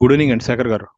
Good evening అండి శేఖర్ గారు.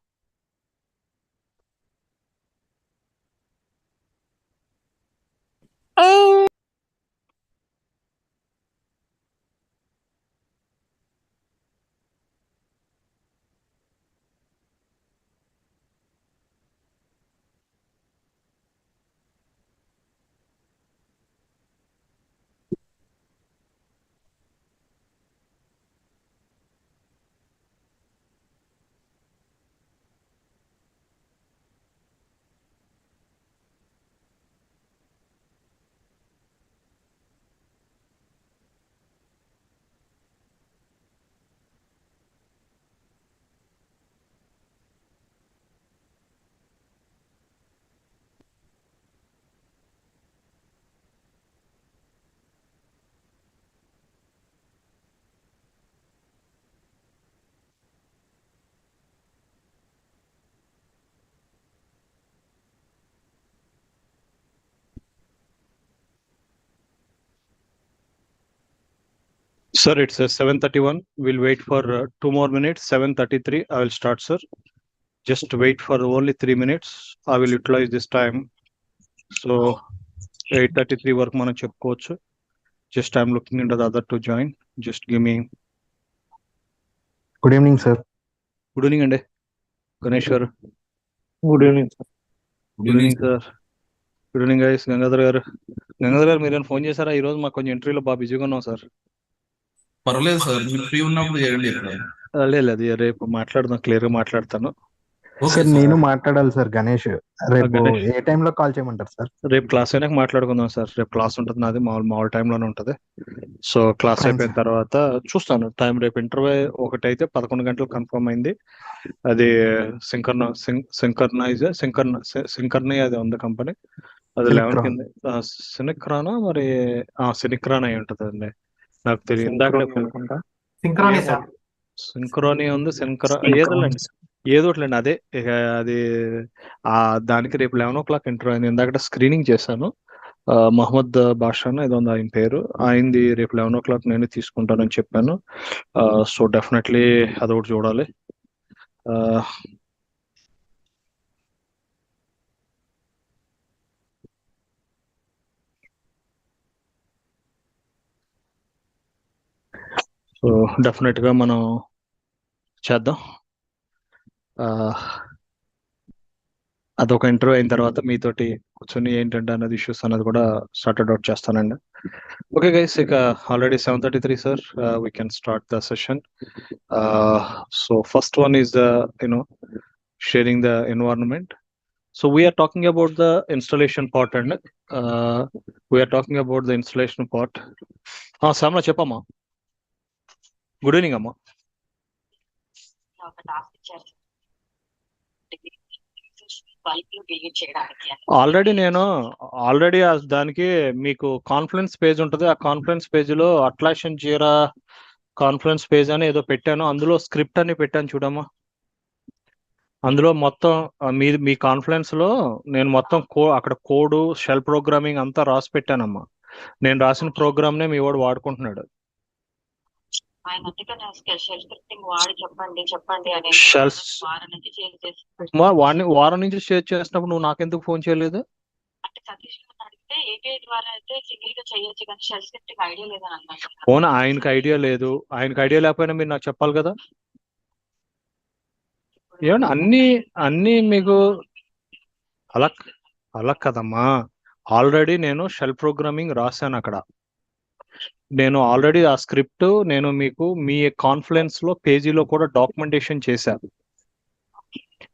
Sir, it's 7:31. We'll wait for 2 more minutes. 7:33. I will start, sir. Just wait for only 3 minutes. I will utilize this time. So 8:33 వరకు మనం చెప్పుకోవచ్చు. Just I'm looking into the other to join. Just give me. Good evening sir. Good evening అండి గణేష్ గారు. Good evening sir. Good evening sir. Good evening guys. Gangadhar గారు మీరేమైనా phone చేశారా? ఈ రోజు మాకు కొంచెం ఇంటర్వ్యూలో బాగా బిజీగా ఉన్నాం సార్. పర్లేదు సార్, మీరు ఫ్రీ ఉన్నప్పుడు చేయండి. లేదు అది రేపు మాట్లాడదాం, క్లియర్ గా మాట్లాడతాను. సార్ నేను మాట్లాడాలి సార్. గణేష్ రేపు గణేష్. ఏ టైంలో కాల్ చేయమంటారు సార్? రేపు క్లాస్ అయినాక మాట్లాడుకుందాం సార్. రేపు క్లాస్ ఉంటుంది నాది, మామూలు టైంలోనే ఉంటుంది. సో క్లాస్ Fine, అయిపోయిన sir. తర్వాత చూస్తాను టైం. రేపు ఇంటర్వ్యూ ఒకటైతే 11 గంటలు కన్ఫర్మ్ అయింది. అది సింకర్నై అది ఉంది కంపెనీ. అది 11 Synchron. కింద సినిక్రానా మరి సినిక్రాన్ అయి ఉంటుంది అండి. నాకు తెలియదు. ఇందాక సింక్రోనీ సార్. సింక్రోనీ ఉంది, Synchron. ఏదోట్లేండి అదే. ఇక అది దానికి రేపు 11 o'clock ఇంటర్వ్యూ అయింది. ఇందాక స్క్రీనింగ్ చేశాను. మహమ్మద్ బాషా ఏదో ఉంది ఆయన పేరు. అయింది రేపు 11 o'clock నేను తీసుకుంటానని చెప్పాను. సో డెఫినెట్లీ అదొకటి చూడాలి. సో డెఫినెట్ గా మనం చేద్దాం. అదొక ఇంటర్వ్యూ అయిన తర్వాత మీతోటి కూర్చొని ఏంటంటే అన్నది ఇష్యూస్ అన్నది కూడా సార్టెడ్ అవుట్ చేస్తానండి. ఓకే గైస్, ఇక already 7:33 sir. We can start the session. So first one is the sharing the environment. So we are talking about the installation part and we are talking about the installation part. Samna cheppama. Good evening amma. Already దానికి మీకు conference page ఉంటుంది. ఆ conference page లో అట్లాషన్ జీరా conference page అని ఏదో పెట్టాను. అందులో script అని పెట్టాను చూడమ్మా. అందులో మొత్తం మీ కాన్ఫరెన్స్ లో నేను మొత్తం అక్కడ కోడ్ షెల్ ప్రోగ్రామింగ్ అంతా రాసి పెట్టానమ్మా. నేను రాసిన ప్రోగ్రామ్ నే మీ వాడు వాడుకుంటున్నాడు. వారం నుంచి షేర్ చేసినప్పుడు నువ్వు నాకెందుకు ఫోన్ చేయలేదు? ఫోన్ ఆయనకి ఐడియా లేదు. ఆయనకి ఐడియా లేకపోయినా మీరు నాకు చెప్పాలి కదా. ఏమన్నా అన్ని మీకు అలా కదమ్మా. ఆల్రెడీ నేను షెల్ ప్రోగ్రామింగ్ రాశాను అక్కడ. నేను ఆల్రెడీ ఆ స్క్రిప్ట్ నేను మీకు మీ కాన్ఫరెన్స్ లో పేజీలో కూడా డాక్యుమెంటేషన్ చేశాను.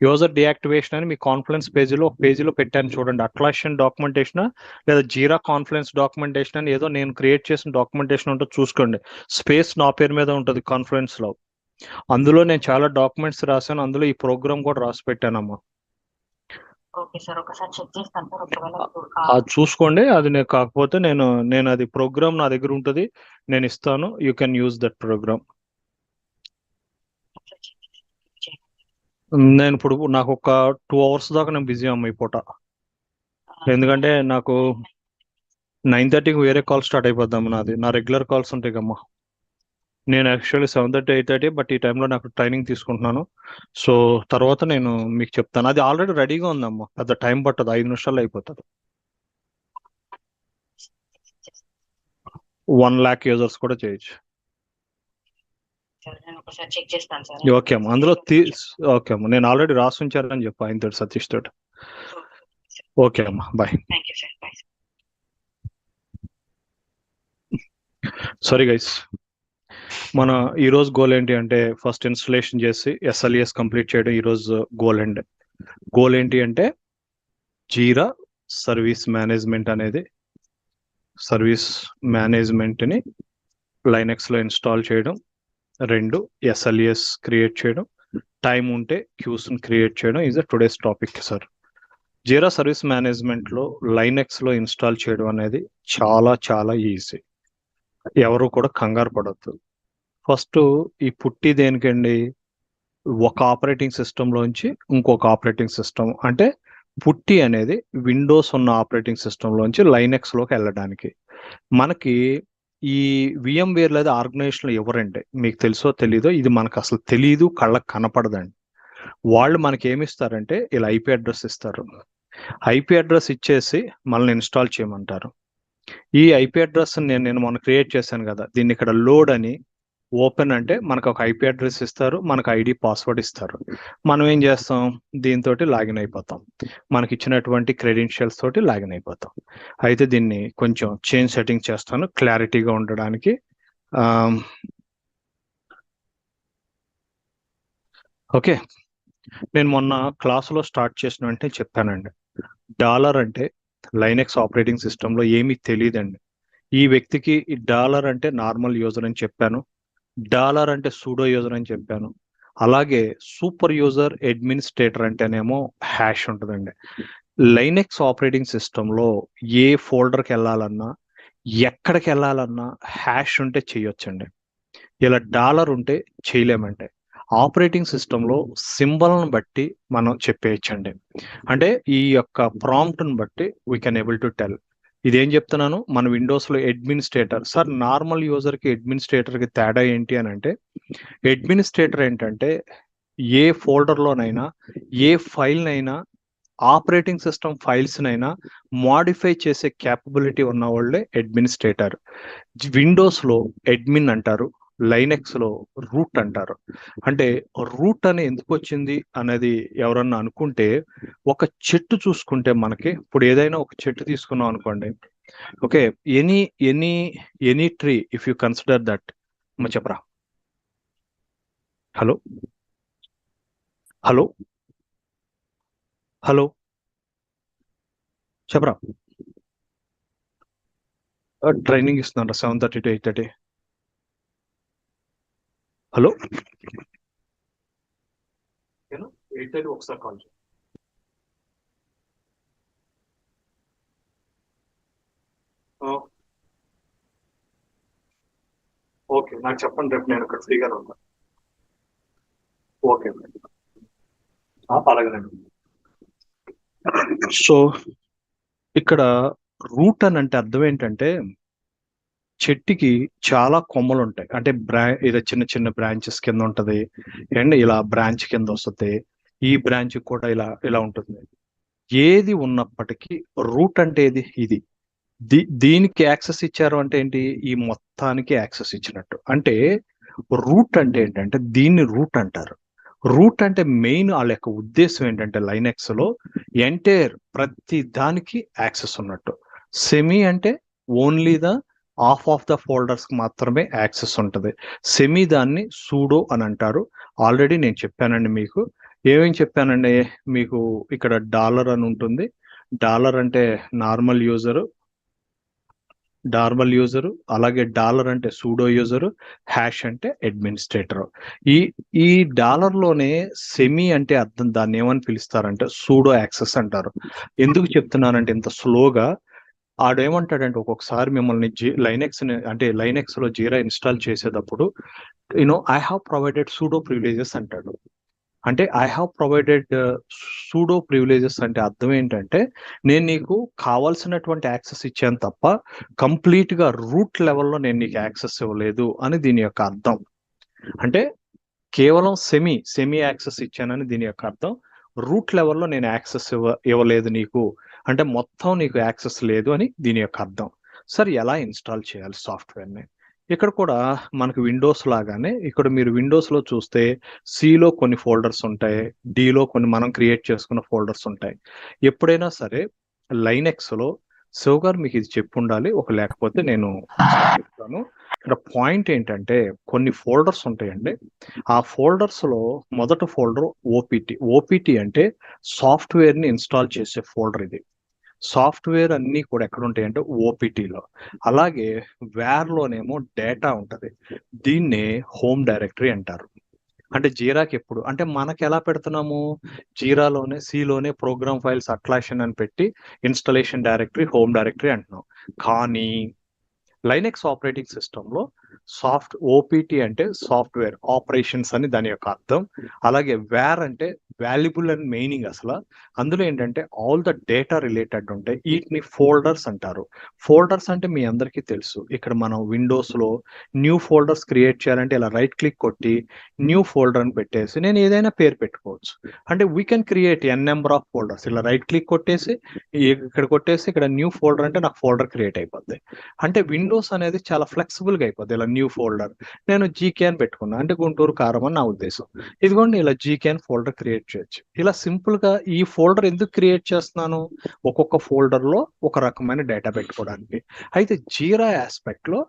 యూజర్ డియాక్టివేషన్ అని మీ కాన్ఫరెన్స్ పేజీలో పెట్టాను చూడండి. అట్లాషన్ డాక్యుమెంటేషన్ లేదా జీరా కాన్ఫరెన్స్ డాక్యుమెంటేషన్ అని ఏదో నేను క్రియేట్ చేసిన డాక్యుమెంటేషన్ ఉంటే చూసుకోండి. స్పేస్ నా పేరు మీద ఉంటుంది కాన్ఫరెన్స్ లో. అందులో నేను చాలా డాక్యుమెంట్స్ రాశాను. అందులో ఈ ప్రోగ్రామ్ కూడా రాసి పెట్టానమ్మా. అది చూసుకోండి. అది నేను కాకపోతే నేను అది ప్రోగ్రామ్ నా దగ్గర ఉంటుంది, నేను ఇస్తాను. You can use that program. నేను ఇప్పుడు నాకు ఒక 2 hours దాకా నేను బిజీ అమ్మ ఈ పూట. ఎందుకంటే నాకు 9:30కి వేరే కాల్ స్టార్ట్ అయిపోద్దాం. నా రెగ్యులర్ కాల్స్ ఉంటాయి కమ్మా. నేను యాక్చువల్లీ 7:30 8:30, బట్ ఈ టైంలో నాకు ట్రైనింగ్ తీసుకుంటున్నాను. సో తర్వాత నేను మీకు చెప్తాను. అది ఆల్రెడీ రెడీగా ఉందమ్మా, పెద్ద టైం పట్టదు, 5 నిమిషాల్లో అయిపోతుంది. 1 lakh యూజర్స్ కూడా చేయొచ్చు. సార్ నేను ఒకసారి చెక్ చేస్తాను సార్. ఓకే అమ్మా, అందులో ఓకే అమ్మా, నేను ఆల్రెడీ రాసి ఉంచారని చెప్పు ఆయనతో, సతీష్ తోటి. ఓకే అమ్మా, bye. Thank you sir. Bye. Sorry guys, మన ఈరోజు గోల్ ఏంటి అంటే ఫస్ట్ ఇన్స్టలేషన్ చేసి SLES కంప్లీట్ చేయడం ఈరోజు గోల్ అండి. గోల్ ఏంటి అంటే జీరా సర్వీస్ మేనేజ్మెంట్ అనేది, సర్వీస్ మేనేజ్మెంట్ని లైనెక్స్లో ఇన్స్టాల్ చేయడం, 2 SLES క్రియేట్ చేయడం, టైం ఉంటే క్యూస్ని క్రియేట్ చేయడం is today's topic sir. Jira service మేనేజ్మెంట్లో లైనెక్స్లో ఇన్స్టాల్ చేయడం అనేది చాలా చాలా ఈజీ, ఎవరు కూడా కంగారు పడద్దు. ఫస్ట్ ఈ పుట్టి దేనికండి, ఒక ఆపరేటింగ్ సిస్టంలోంచి ఇంకొక ఆపరేటింగ్ సిస్టమ్, అంటే పుట్టి అనేది విండోస్ ఉన్న ఆపరేటింగ్ సిస్టంలోంచి లైనెక్స్లోకి వెళ్ళడానికి. మనకి ఈ VMware లేదా ఆర్గనైజేషన్లో ఎవరండి, మీకు తెలుసో తెలీదో, ఇది మనకు అసలు తెలీదు, కళ్ళకు కనపడదండి. వాళ్ళు మనకి ఏమి ఇస్తారంటే ఇలా IP అడ్రస్ ఇస్తారు. IP అడ్రస్ ఇచ్చేసి మనల్ని ఇన్స్టాల్ చేయమంటారు. ఈ IP అడ్రస్ నేను మొన్న క్రియేట్ చేశాను కదా, దీన్ని ఇక్కడ లోడ్ అని, ఓపెన్ అంటే మనకు ఒక IP అడ్రస్ ఇస్తారు, మనకు ID పాస్వర్డ్ ఇస్తారు. మనం ఏం చేస్తాం, దీంతో లాగిన్ అయిపోతాం, మనకి ఇచ్చినటువంటి క్రెడెన్షియల్స్ తోటి లాగిన్ అయిపోతాం. అయితే దీన్ని కొంచెం చేంజ్ సెట్టింగ్ చేస్తాను క్లారిటీగా ఉండడానికి. ఓకే, నేను మొన్న క్లాసులో స్టార్ట్ చేసిన వెంటనే చెప్పానండి, డాలర్ అంటే లైనెక్స్ ఆపరేటింగ్ సిస్టంలో ఏమీ తెలియదండి. ఈ వ్యక్తికి ఈ డాలర్ అంటే నార్మల్ యూజర్ అని చెప్పాను, డాలర్ అంటే సూడో యూజర్ అని చెప్పాను, అలాగే సూపర్ యూజర్ అడ్మినిస్ట్రేటర్ అంటేనేమో హ్యాష్ ఉంటుందండి. లైనెక్స్ ఆపరేటింగ్ సిస్టంలో ఏ ఫోల్డర్కి వెళ్ళాలన్నా, ఎక్కడికి వెళ్ళాలన్నా హ్యాష్ ఉంటే చేయొచ్చండి. ఇలా డాలర్ ఉంటే చేయలేమంటే ఆపరేటింగ్ సిస్టంలో సింబల్ని బట్టి మనం చెప్పేయచ్చండి. అంటే ఈ యొక్క ప్రాంప్ట్ని బట్టి we can able to tell. ఇదేం చెప్తున్నాను, మన విండోస్లో అడ్మినిస్ట్రేటర్ సార్, నార్మల్ యూజర్కి అడ్మినిస్ట్రేటర్కి తేడా ఏంటి అని అంటే, అడ్మినిస్ట్రేటర్ ఏంటంటే ఏ ఫోల్డర్లోనైనా ఏ ఫైల్నైనా ఆపరేటింగ్ సిస్టమ్ ఫైల్స్నైనా మాడిఫై చేసే క్యాపబిలిటీ ఉన్న వాళ్ళే అడ్మినిస్ట్రేటర్. విండోస్లో అడ్మిన్ అంటారు, లైనెక్స్లో రూట్ అంటారు. అంటే రూట్ అని ఎందుకు వచ్చింది అనేది ఎవరన్నా అనుకుంటే, ఒక చెట్టు చూసుకుంటే మనకి, ఇప్పుడు ఏదైనా ఒక చెట్టు తీసుకున్నాం అనుకోండి, okay, any tree if you consider that, చెప్పరా, హలో హలో హలో చెప్పరా, ట్రైనింగ్ ఇస్తున్నారా 7:30 to 8:30? హలో 8:30 ఒకసారి కాల్ చేయండి. ఓకే, నాకు చెప్పండి, రేపు నేను ఇక్కడ ఫ్రీగానే ఉన్నాను. ఓకే అలాగేనండి. సో ఇక్కడ రూట్ అని అంటే అర్థం ఏంటంటే, చెట్టుకి చాలా కొమ్మలు ఉంటాయి, అంటే ఇది చిన్న చిన్న బ్రాంచెస్ కింద ఉంటది, అండ్ ఇలా బ్రాంచ్ కింద వస్తుంది, ఈ బ్రాంచ్ కూడా ఇలా ఇలా ఉంటుంది. ఏది ఉన్నప్పటికీ రూట్ అంటే ఇది దీనికి యాక్సెస్ ఇచ్చారు అంటే ఏంటి, ఈ మొత్తానికి యాక్సెస్ ఇచ్చినట్టు. అంటే రూట్ అంటే ఏంటంటే దీన్ని రూట్ అంటారు. రూట్ అంటే మెయిన్ వాళ్ళ యొక్క ఉద్దేశం ఏంటంటే లైనెక్స్ లో ఎంటైర్ ప్రతి దానికి యాక్సెస్ ఉన్నట్టు. సెమీ అంటే only the of the folders కి మాత్రమే యాక్సెస్ ఉంటుంది. సెమీ దాన్ని సూడో అని అంటారు. ఆల్రెడీ నేను చెప్పానండి మీకు, ఏమేం చెప్పానండి మీకు, ఇక్కడ డాలర్ అని ఉంటుంది, డాలర్ అంటే నార్మల్ యూజరు, అలాగే డాలర్ అంటే సూడో యూజరు, హ్యాష్ అంటే అడ్మినిస్ట్రేటర్. ఈ డాలర్ లోనే సెమీ అంటే అర్థం, దాన్ని ఏమని పిలుస్తారంటే సూడో యాక్సెస్ అంటారు. ఎందుకు చెప్తున్నానంటే ఇంత స్లోగా, ఆడేమంటాడంటే ఒక్కొక్కసారి మిమ్మల్ని లైనెక్స్ అంటే లైనెక్స్ లో జీరా ఇన్స్టాల్ చేసేటప్పుడు I have provided pseudo privileges అంటాడు. అంటే I have provided pseudo privileges అంటే అర్థం ఏంటంటే నేను నీకు కావాల్సినటువంటి యాక్సెస్ ఇచ్చాను తప్ప కంప్లీట్ గా రూట్ లెవెల్లో నేను నీకు యాక్సెస్ ఇవ్వలేదు అని దీని యొక్క అర్థం. అంటే కేవలం సెమీ యాక్సెస్ ఇచ్చానని దీని యొక్క అర్థం. రూట్ లెవెల్లో నేను యాక్సెస్ ఇవ్వలేదు నీకు అంటే మొత్తం నీకు యాక్సెస్ లేదు అని దీని యొక్క అర్థం. సరే, ఎలా ఇన్స్టాల్ చేయాలి సాఫ్ట్వేర్ని? ఇక్కడ కూడా మనకు విండోస్ లాగానే ఇక్కడ మీరు విండోస్ లో చూస్తే సిలో కొన్ని ఫోల్డర్స్ ఉంటాయి, డిలో కొన్ని మనం క్రియేట్ చేసుకున్న ఫోల్డర్స్ ఉంటాయి. ఎప్పుడైనా సరే లైనెక్స్ లో శివ్ గారు మీకు ఇది చెప్పు ఉండాలి, ఒక లేకపోతే నేను చెప్తాను. ఇక్కడ పాయింట్ ఏంటంటే కొన్ని ఫోల్డర్స్ ఉంటాయండి. ఆ ఫోల్డర్స్ లో మొదటి ఫోల్డర్ ఓపీటీ అంటే సాఫ్ట్వేర్ ని ఇన్స్టాల్ చేసే ఫోల్డర్. ఇది సాఫ్ట్వేర్ అన్ని కూడా ఎక్కడ ఉంటాయి అంటే ఓపీటీలో. అలాగే వేర్ లోనేమో డేటా ఉంటది, దీన్నే హోమ్ డైరెక్టరీ అంటారు. అంటే జీరాకి ఎప్పుడు అంటే మనకి ఎలా పెడుతున్నాము, జీరాలోనే సిలోనే ప్రోగ్రామ్ ఫైల్స్ అట్లాషన్ అని పెట్టి ఇన్స్టాలేషన్ డైరెక్టరీ హోమ్ డైరెక్టరీ అంటున్నాం. కానీ లైనెక్స్ ఆపరేటింగ్ సిస్టంలో ఓపీటీ అంటే సాఫ్ట్వేర్ ఆపరేషన్స్ అని దాని యొక్క అర్థం. అలాగే వేర్ అంటే వాల్యుబుల్ అండ్ మీనింగ్. అసలు అందులో ఏంటంటే ఆల్ ద డేటా రిలేటెడ్ ఉంటాయి. వీటిని ఫోల్డర్స్ అంటారు. ఫోల్డర్స్ అంటే మీ అందరికీ తెలుసు, ఇక్కడ మనం విండోస్ లో న్యూ ఫోల్డర్స్ క్రియేట్ చేయాలంటే ఇలా రైట్ క్లిక్ కొట్టి న్యూ ఫోల్డర్ అని పెట్టేసి నేను ఏదైనా పేరు పెట్టుకోవచ్చు. అంటే we can create N number of folders. ఇలా రైట్ క్లిక్ కొట్టేసి ఇక్కడ కొట్టేసి ఇక్కడ న్యూ ఫోల్డర్ అంటే నాకు ఫోల్డర్ క్రియేట్ అయిపోద్ది. అంటే విండోస్ అనేది చాలా ఫ్లెక్సిబుల్ గా అయిపోద్ది. ఇలా న్యూ ఫోల్డర్ నేను జీకే అని పెట్టుకున్నా అంటే గుంటూరు కారం అని నా ఉద్దేశం. ఇదిగోండి ఇలా జీకే అని ఫోల్డర్ క్రియేట్ చేయొచ్చు. ఇలా సింపుల్ గా ఈ ఫోల్డర్ ఎందుకు క్రియేట్ చేస్తున్నాను, ఒక్కొక్క ఫోల్డర్ లో ఒక రకమైన డేటా పెట్టుకోవడానికి. అయితే జీరా ఆస్పెక్ట్ లో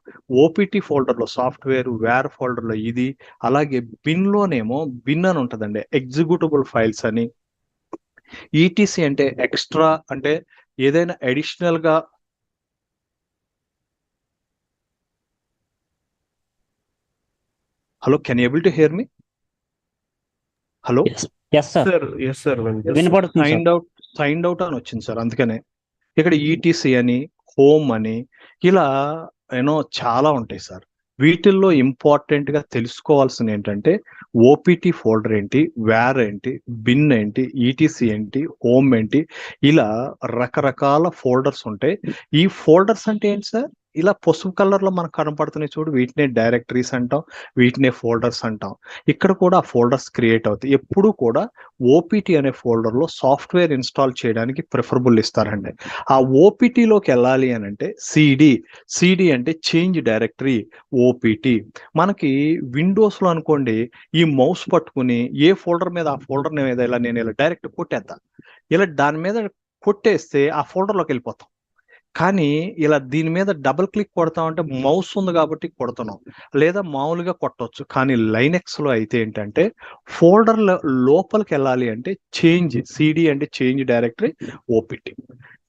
ఓపీటీ ఫోల్డర్ లో సాఫ్ట్వేర్, వేర్ ఫోల్డర్ లో ఇది, అలాగే బిన్ లోనేమో బిన్ అని ఉంటదండి, ఎగ్జిక్యూటబుల్ ఫైల్స్ అని. ఈటీసీ అంటే ఎక్స్ట్రా, అంటే ఏదైనా అడిషనల్ గా. Hello, can able to hear me? Hello yes sir, వినపడుతుంది సార్. సైన్డ్ అవుట్ అని వచ్చింది సార్, అందుకనే ఇక్కడ ఈటీసీ అని హోమ్ అని ఇలా చాలా ఉంటాయి సార్. వీటిల్లో ఇంపార్టెంట్ గా తెలుసుకోవాల్సిన ఏంటంటే ఓపీటీ ఫోల్డర్ ఏంటి, వేర్ ఏంటి, బిన్ ఏంటి, ఈటీసీ ఏంటి, హోమ్ ఏంటి, ఇలా రకరకాల ఫోల్డర్స్ ఉంటాయి. ఈ ఫోల్డర్స్ అంటే ఏంటి సార్, ఇలా పసుపు కలర్ లో మనకు కనపడుతున్నాయి చూడు, వీటినే డైరెక్టరీస్ అంటాం, వీటినే ఫోల్డర్స్ అంటాం. ఇక్కడ కూడా ఫోల్డర్స్ క్రియేట్ అవుతాయి. ఎప్పుడు కూడా ఓపీటీ అనే ఫోల్డర్ లో సాఫ్ట్వేర్ ఇన్స్టాల్ చేయడానికి ప్రిఫరబుల్ ఇస్తారండి. ఆ ఓపీటీలోకి వెళ్ళాలి అని అంటే సిడి అంటే చేంజ్ డైరెక్టరీ ఓపీటీ. మనకి విండోస్ లో అనుకోండి, ఈ మౌస్ పట్టుకుని ఏ ఫోల్డర్ మీద ఆ ఫోల్డర్ మీద ఇలా నేను ఇలా డైరెక్ట్ కొట్టేద్దా, ఇలా దాని మీద కొట్టేస్తే ఆ ఫోల్డర్లోకి వెళ్ళిపోతాం. కానీ ఇలా దీని మీద డబుల్ క్లిక్ కొడతామంటే మౌస్ ఉంది కాబట్టి కొడుతున్నాం, లేదా మామూలుగా కొట్టవచ్చు. కానీ లైనెక్స్ లో అయితే ఏంటంటే ఫోల్డర్ లోపలికి వెళ్ళాలి అంటే సిడి అంటే చేంజ్ డైరెక్టరీ ఓపీటీ.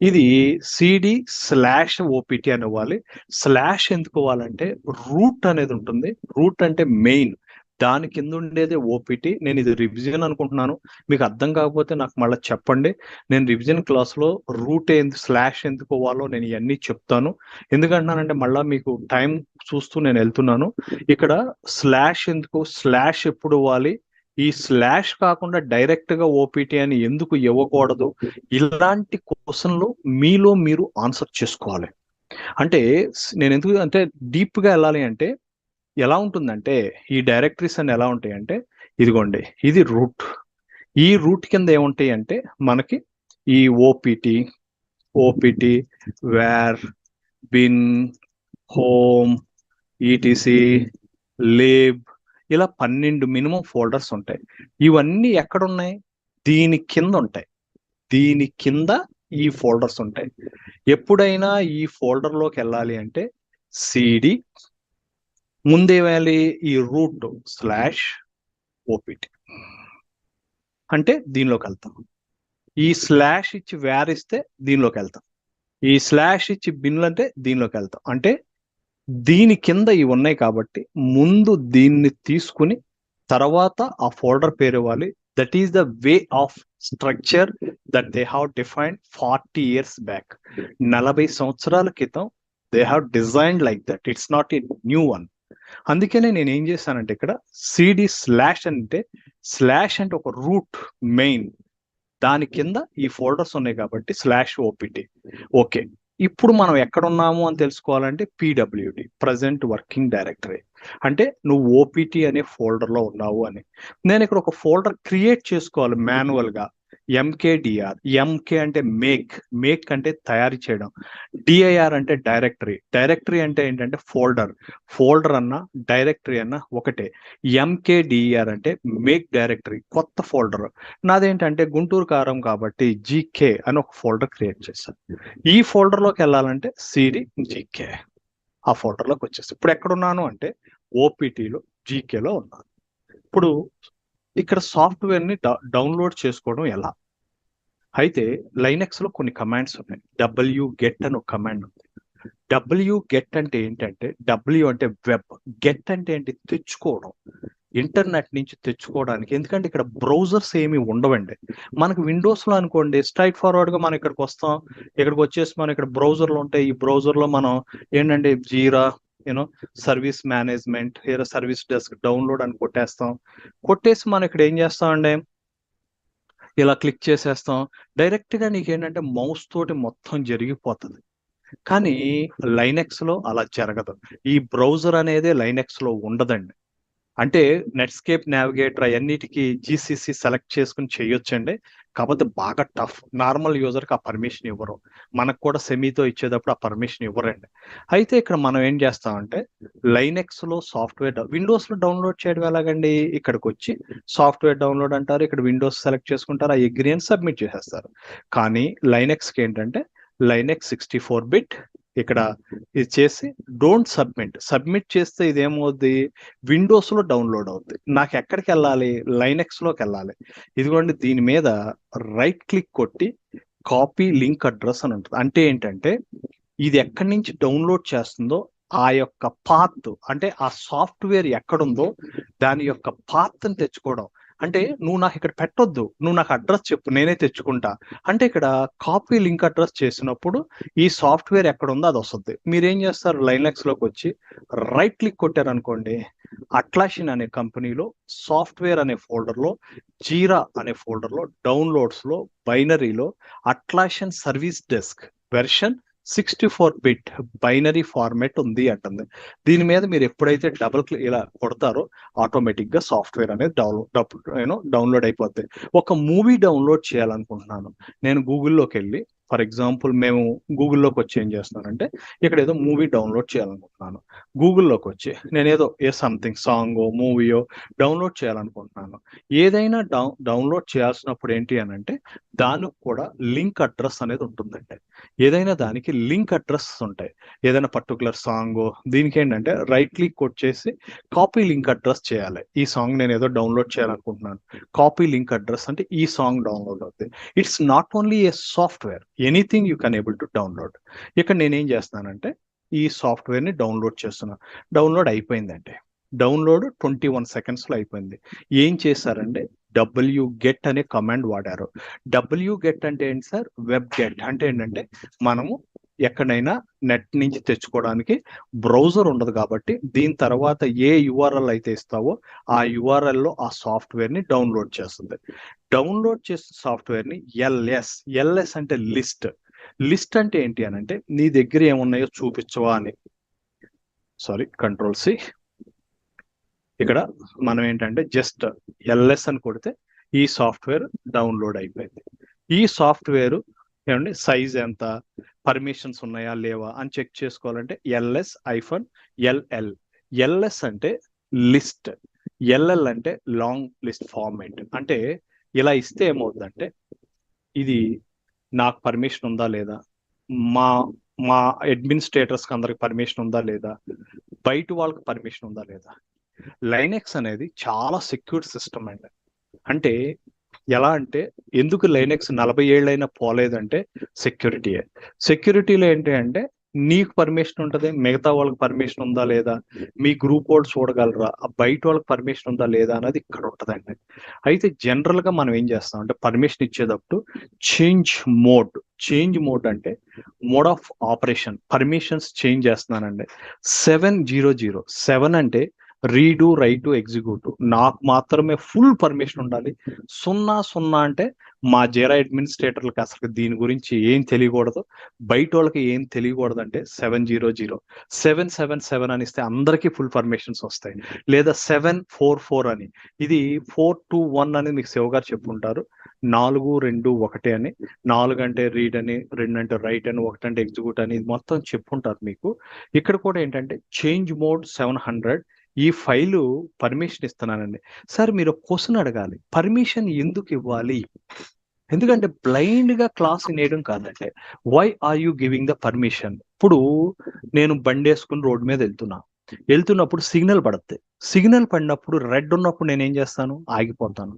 ఇది CD/OPT అని ఇవ్వాలి. స్లాష్ ఎందుకు ఇవ్వాలంటే రూట్ అనేది ఉంటుంది, రూట్ అంటే మెయిన్, దాని కింద ఉండేది ఓపీటీ. నేను ఇది రివిజన్ అనుకుంటున్నాను, మీకు అర్థం కాకపోతే నాకు మళ్ళీ చెప్పండి. నేను రివిజన్ క్లాస్లో రూట్ స్లాష్ ఎందుకు ఇవ్వాలో నేను ఇవన్నీ చెప్తాను. ఎందుకంటున్నానంటే మళ్ళీ మీకు టైం చూస్తూ నేను వెళ్తున్నాను. ఇక్కడ స్లాష్ ఎందుకు, స్లాష్ ఎప్పుడు ఇవ్వాలి, ఈ స్లాష్ కాకుండా డైరెక్ట్ గా ఓపీటీ అని ఎందుకు ఇవ్వకూడదు, ఇలాంటి క్వశ్చన్లు మీలో మీరు ఆన్సర్ చేసుకోవాలి. అంటే నేను ఎందుకు అంటే డీప్ గా వెళ్ళాలి అంటే ఎలా ఉంటుందంటే ఈ డైరెక్టరీస్ అని ఎలా ఉంటాయి అంటే ఇదిగోండి, ఇది రూట్. ఈ రూట్ కింద ఏముంటాయి అంటే మనకి ఈ OPT, var, bin, home, ETC, lib, ఇలా 12 మినిమం ఫోల్డర్స్ ఉంటాయి. ఇవన్నీ ఎక్కడ ఉన్నాయి, దీని కింద ఉంటాయి. దీని కింద ఈ ఫోల్డర్స్ ఉంటాయి. ఎప్పుడైనా ఈ ఫోల్డర్ లోకి వెళ్ళాలి అంటే సిడి ముందేయాలి ఈ రూట్ /OPT అంటే దీనిలోకి వెళ్తాం. ఈ స్లాష్ ఇచ్చి వేర్ ఇస్తే దీనిలోకి వెళ్తాం. ఈ స్లాష్ ఇచ్చి బిన్లు అంటే దీనిలోకి వెళ్తాం. అంటే దీని కింద ఇవి ఉన్నాయి కాబట్టి ముందు దీన్ని తీసుకుని తర్వాత ఆ ఫోల్డర్ పేరు ఇవ్వాలి. That is the way of structure that they have defined 40 years back. 40 సంవత్సరాల క్రితం they have designed like that. It's not a new one. అందుకనే నేను ఏం చేశానంటే ఇక్కడ CD/ అంటే స్లాష్ అంటే ఒక రూట్ మెయిన్, దాని కింద ఈ ఫోల్డర్స్ ఉన్నాయి కాబట్టి /opt. ఓకే, ఇప్పుడు మనం ఎక్కడ ఉన్నాము అని తెలుసుకోవాలంటే PWD, ప్రజెంట్ వర్కింగ్ డైరెక్టరీ, అంటే నువ్వు OPT అనే ఫోల్డర్లో ఉన్నావు అని. నేను ఇక్కడ ఒక ఫోల్డర్ క్రియేట్ చేసుకోవాలి మాన్యువల్గా. MKDR, MK అంటే మేక్ అంటే తయారు చేయడం, DIR అంటే డైరెక్టరీ అంటే ఏంటంటే ఫోల్డర్ అన్న డైరెక్టరీ అన్న ఒకటే. MKDR అంటే మేక్ డైరెక్టరీ, కొత్త ఫోల్డర్. నాదేంటంటే గుంటూరు కారం కాబట్టి GK అని ఒక ఫోల్డర్ క్రియేట్ చేశాను. ఈ ఫోల్డర్లోకి వెళ్ళాలంటే CD GK, ఆ ఫోల్డర్లోకి వచ్చేసి ఇప్పుడు ఎక్కడున్నాను అంటే OPTలో GKలో ఉన్నాను. ఇప్పుడు ఇక్కడ సాఫ్ట్వేర్ని డౌన్లోడ్ చేసుకోవడం ఎలా? అయితే లైనెక్స్లో కొన్ని కమాండ్స్ ఉన్నాయి. wget అని ఒక కమాండ్ ఉంది. wget అంటే ఏంటంటే W అంటే వెబ్, గెట్ అంటే ఏంటి, తెచ్చుకోవడం, ఇంటర్నెట్ నుంచి తెచ్చుకోవడానికి. ఎందుకంటే ఇక్కడ బ్రౌజర్స్ ఏమి ఉండవండి. మనకు విండోస్లో అనుకోండి స్ట్రైట్ ఫార్వర్డ్గా మనం ఇక్కడికి వస్తాం, ఇక్కడికి వచ్చేసి మనం ఇక్కడ బ్రౌజర్లు ఉంటాయి. ఈ బ్రౌజర్లో మనం ఏంటంటే Jira service management, service desk download అని కొట్టేసి మనం ఇక్కడ ఏం చేస్తామంటే ఇలా క్లిక్ చేసేస్తాం. డైరెక్ట్గా నీకేంటంటే మౌస్ తోటి మొత్తం జరిగిపోతుంది. కానీ లైనెక్స్లో అలా జరగదు. ఈ బ్రౌజర్ అనేది లైనెక్స్లో ఉండదండి. అంటే నెట్స్కేప్ నావిగేటర్ అన్నిటికీ GCC సెలెక్ట్ చేసుకుని చేయొచ్చండి. కాకపోతే బాగా టఫ్, నార్మల్ యూజర్కి ఆ పర్మిషన్ ఇవ్వరు. మనకు కూడా సెమీతో ఇచ్చేటప్పుడు ఆ పర్మిషన్ ఇవ్వరండి. అయితే ఇక్కడ మనం ఏం చేస్తామంటే లైనెక్స్లో సాఫ్ట్వేర్ విండోస్లో డౌన్లోడ్ చేయడం ఎలాగండి, ఇక్కడికి వచ్చి సాఫ్ట్వేర్ డౌన్లోడ్ అంటారు, ఇక్కడ విండోస్ సెలెక్ట్ చేసుకుంటారు, ఆ అగ్రీ అని సబ్మిట్ చేసేస్తారు. కానీ లైనెక్స్కి ఏంటంటే లైనెక్స్ 64-bit ఇక్కడ ఇది చేసి డోంట్ సబ్మిట్ చేస్తే ఇదేమవుద్ది, విండోస్లో డౌన్లోడ్ అవుద్ది. నాకు ఎక్కడికి వెళ్ళాలి, లైనెక్స్లోకి వెళ్ళాలి. ఇదిగోండి దీని మీద రైట్ క్లిక్ కొట్టి కాపీ లింక్ అడ్రస్ అని ఉంటుంది. అంటే ఏంటంటే ఇది ఎక్కడి నుంచి డౌన్లోడ్ చేస్తుందో ఆ యొక్క పాత్, అంటే ఆ సాఫ్ట్వేర్ ఎక్కడుందో దాని యొక్క పాత్ని తెచ్చుకోవడం. అంటే నువ్వు నాకు ఇక్కడ పెట్టొద్దు, నువ్వు నాకు అడ్రస్ చెప్పు, నేనే తెచ్చుకుంటా. అంటే ఇక్కడ కాపీ లింక్ అడ్రస్ చేసినప్పుడు ఈ సాఫ్ట్వేర్ ఎక్కడ ఉందో అది వస్తుంది. మీరేం చేస్తారు, లైనెక్స్లోకి వచ్చి రైట్ క్లిక్ కొట్టారనుకోండి, అట్లాషిన్ అనే కంపెనీలో సాఫ్ట్వేర్ అనే ఫోల్డర్లో, జీరా అనే ఫోల్డర్లో, డౌన్లోడ్స్లో, బైనరీలో Atlassian service desk version 64-bit binary format ఉంది అంటుంది. దీని మీద మీరు ఎప్పుడైతే డబుల్ క్లిక్ ఇలా కొడతారో ఆటోమేటిక్గా సాఫ్ట్వేర్ అనేది డౌన్లోడ్ అయిపోద్ది. ఒక మూవీ డౌన్లోడ్ చేయాలనుకుంటున్నాను, నేను గూగుల్లోకి వెళ్ళి, ఫర్ ఎగ్జాంపుల్ మేము గూగుల్లోకి వచ్చి ఏం చేస్తున్నానంటే ఇక్కడ ఏదో మూవీ డౌన్లోడ్ చేయాలనుకుంటున్నాను. గూగుల్లోకి వచ్చి నేను ఏదో సంథింగ్ సాంగో మూవీయో డౌన్లోడ్ చేయాలనుకుంటున్నాను. ఏదైనా డౌన్లోడ్ చేయాల్సినప్పుడు ఏంటి అని అంటే దానికి కూడా లింక్ అడ్రస్ అనేది ఉంటుందండి. ఏదైనా దానికి లింక్ అడ్రస్ ఉంటాయి. ఏదైనా పర్టికులర్ సాంగో దీనికి ఏంటంటే రైట్ క్లిక్ వచ్చేసి కాపీ లింక్ అడ్రస్ చేయాలి. ఈ సాంగ్ నేను ఏదో డౌన్లోడ్ చేయాలనుకుంటున్నాను, కాపీ లింక్ అడ్రస్ అంటే ఈ సాంగ్ డౌన్లోడ్ అవుతుంది. It's not only A software, anything you can able to download. ఇక్కడ నేనేం చేస్తున్నానంటే ఈ సాఫ్ట్వేర్ని డౌన్లోడ్ చేస్తున్నాను. డౌన్లోడ్ అయిపోయిందంటే డౌన్లోడ్ 21 secondsలో అయిపోయింది. ఏం చేశారంటే wget అనే కమాండ్ వాడారు. wget అంటే ఏంటి సార్, వెబ్ గెట్ అంటే ఏంటంటే మనము ఎక్కడైనా నెట్ నుంచి తెచ్చుకోవడానికి బ్రౌజర్ ఉండదు కాబట్టి దీని తర్వాత ఏ URL అయితే ఇస్తావో ఆ URLలో ఆ సాఫ్ట్వేర్ని డౌన్లోడ్ చేస్తుంది. డౌన్లోడ్ చేసిన సాఫ్ట్వేర్ని LS అంటే లిస్ట్ అంటే ఏంటి అని అంటే నీ దగ్గర ఏమున్నాయో చూపించవా అని. Sorry, Ctrl+C. ఇక్కడ మనం ఏంటంటే జస్ట్ LS అని కొడితే ఈ సాఫ్ట్వేర్ డౌన్లోడ్ అయిపోయింది. ఈ సాఫ్ట్వేర్ ఏమండి సైజ్ ఎంత, పర్మిషన్స్ ఉన్నాయా లేవా అని చెక్ చేసుకోవాలంటే LS-LL. LS అంటే లిస్ట్, LL అంటే లాంగ్ లిస్ట్ ఫార్మాట్. అంటే ఇలా ఇస్తే ఏమవుతుందంటే ఇది నాకు పర్మిషన్ ఉందా లేదా, మా అడ్మినిస్ట్రేటర్స్కి అందరికి పర్మిషన్ ఉందా లేదా, బయట వాళ్ళకి పర్మిషన్ ఉందా లేదా. లైనెక్స్ అనేది చాలా సెక్యూర్ సిస్టమ్ అండి. అంటే ఎలా అంటే ఎందుకు లైనెక్స్ 40 ఏళ్ళైనా పోలేదంటే సెక్యూరిటీలో ఏంటి అంటే నీకు పర్మిషన్ ఉంటుంది, మిగతా వాళ్ళకి పర్మిషన్ ఉందా లేదా, మీ గ్రూప్ వాళ్ళు చూడగలరా, బయట వాళ్ళకి పర్మిషన్ ఉందా లేదా అనేది ఇక్కడ ఉంటుందండి. అయితే జనరల్గా మనం ఏం చేస్తాం అంటే పర్మిషన్ ఇచ్చేటప్పుడు చేంజ్ మోడ్ అంటే mode of operation, permissions change చేస్తున్నానండి. 700 7 అంటే రీడు రైట్ ఎగ్జిక్యూటివ్ నాకు మాత్రమే ఫుల్ పర్మిషన్ ఉండాలి. 0 అంటే మా జేరా అడ్మినిస్ట్రేటర్లకు అసలు దీని గురించి ఏం తెలియకూడదు, బయట వాళ్ళకి ఏం తెలియకూడదు. అంటే 700 777 అని ఇస్తే అందరికీ ఫుల్ పర్మిషన్స్ వస్తాయి. లేదా 744 అని, ఇది 421 అని మీకు శివ గారు చెప్పుంటారు. 4 2 1 అని, 4 అంటే రీడ్ అని, 2 అంటే రైట్ అని, 1 అంటే ఎగ్జిక్యూట్ అని, ఇది మొత్తం చెప్పుంటారు మీకు. ఇక్కడ కూడా ఏంటంటే చేంజ్ మోడ్ 700, ఈ ఫైలు పర్మిషన్ ఇస్తున్నానండి. సార్ మీరు క్వశ్చన్ అడగాలి, పర్మిషన్ ఎందుకు ఇవ్వాలి? ఎందుకంటే బ్లైండ్ గా క్లాస్ వినేయడం కాదంటే, why are you giving the permission? ఇప్పుడు నేను బండి వేసుకుని రోడ్డు మీద వెళ్తున్నప్పుడు సిగ్నల్ పడుతుంది. సిగ్నల్ పడినప్పుడు రెడ్ ఉన్నప్పుడు నేను ఏం చేస్తాను? ఆగిపోతాను.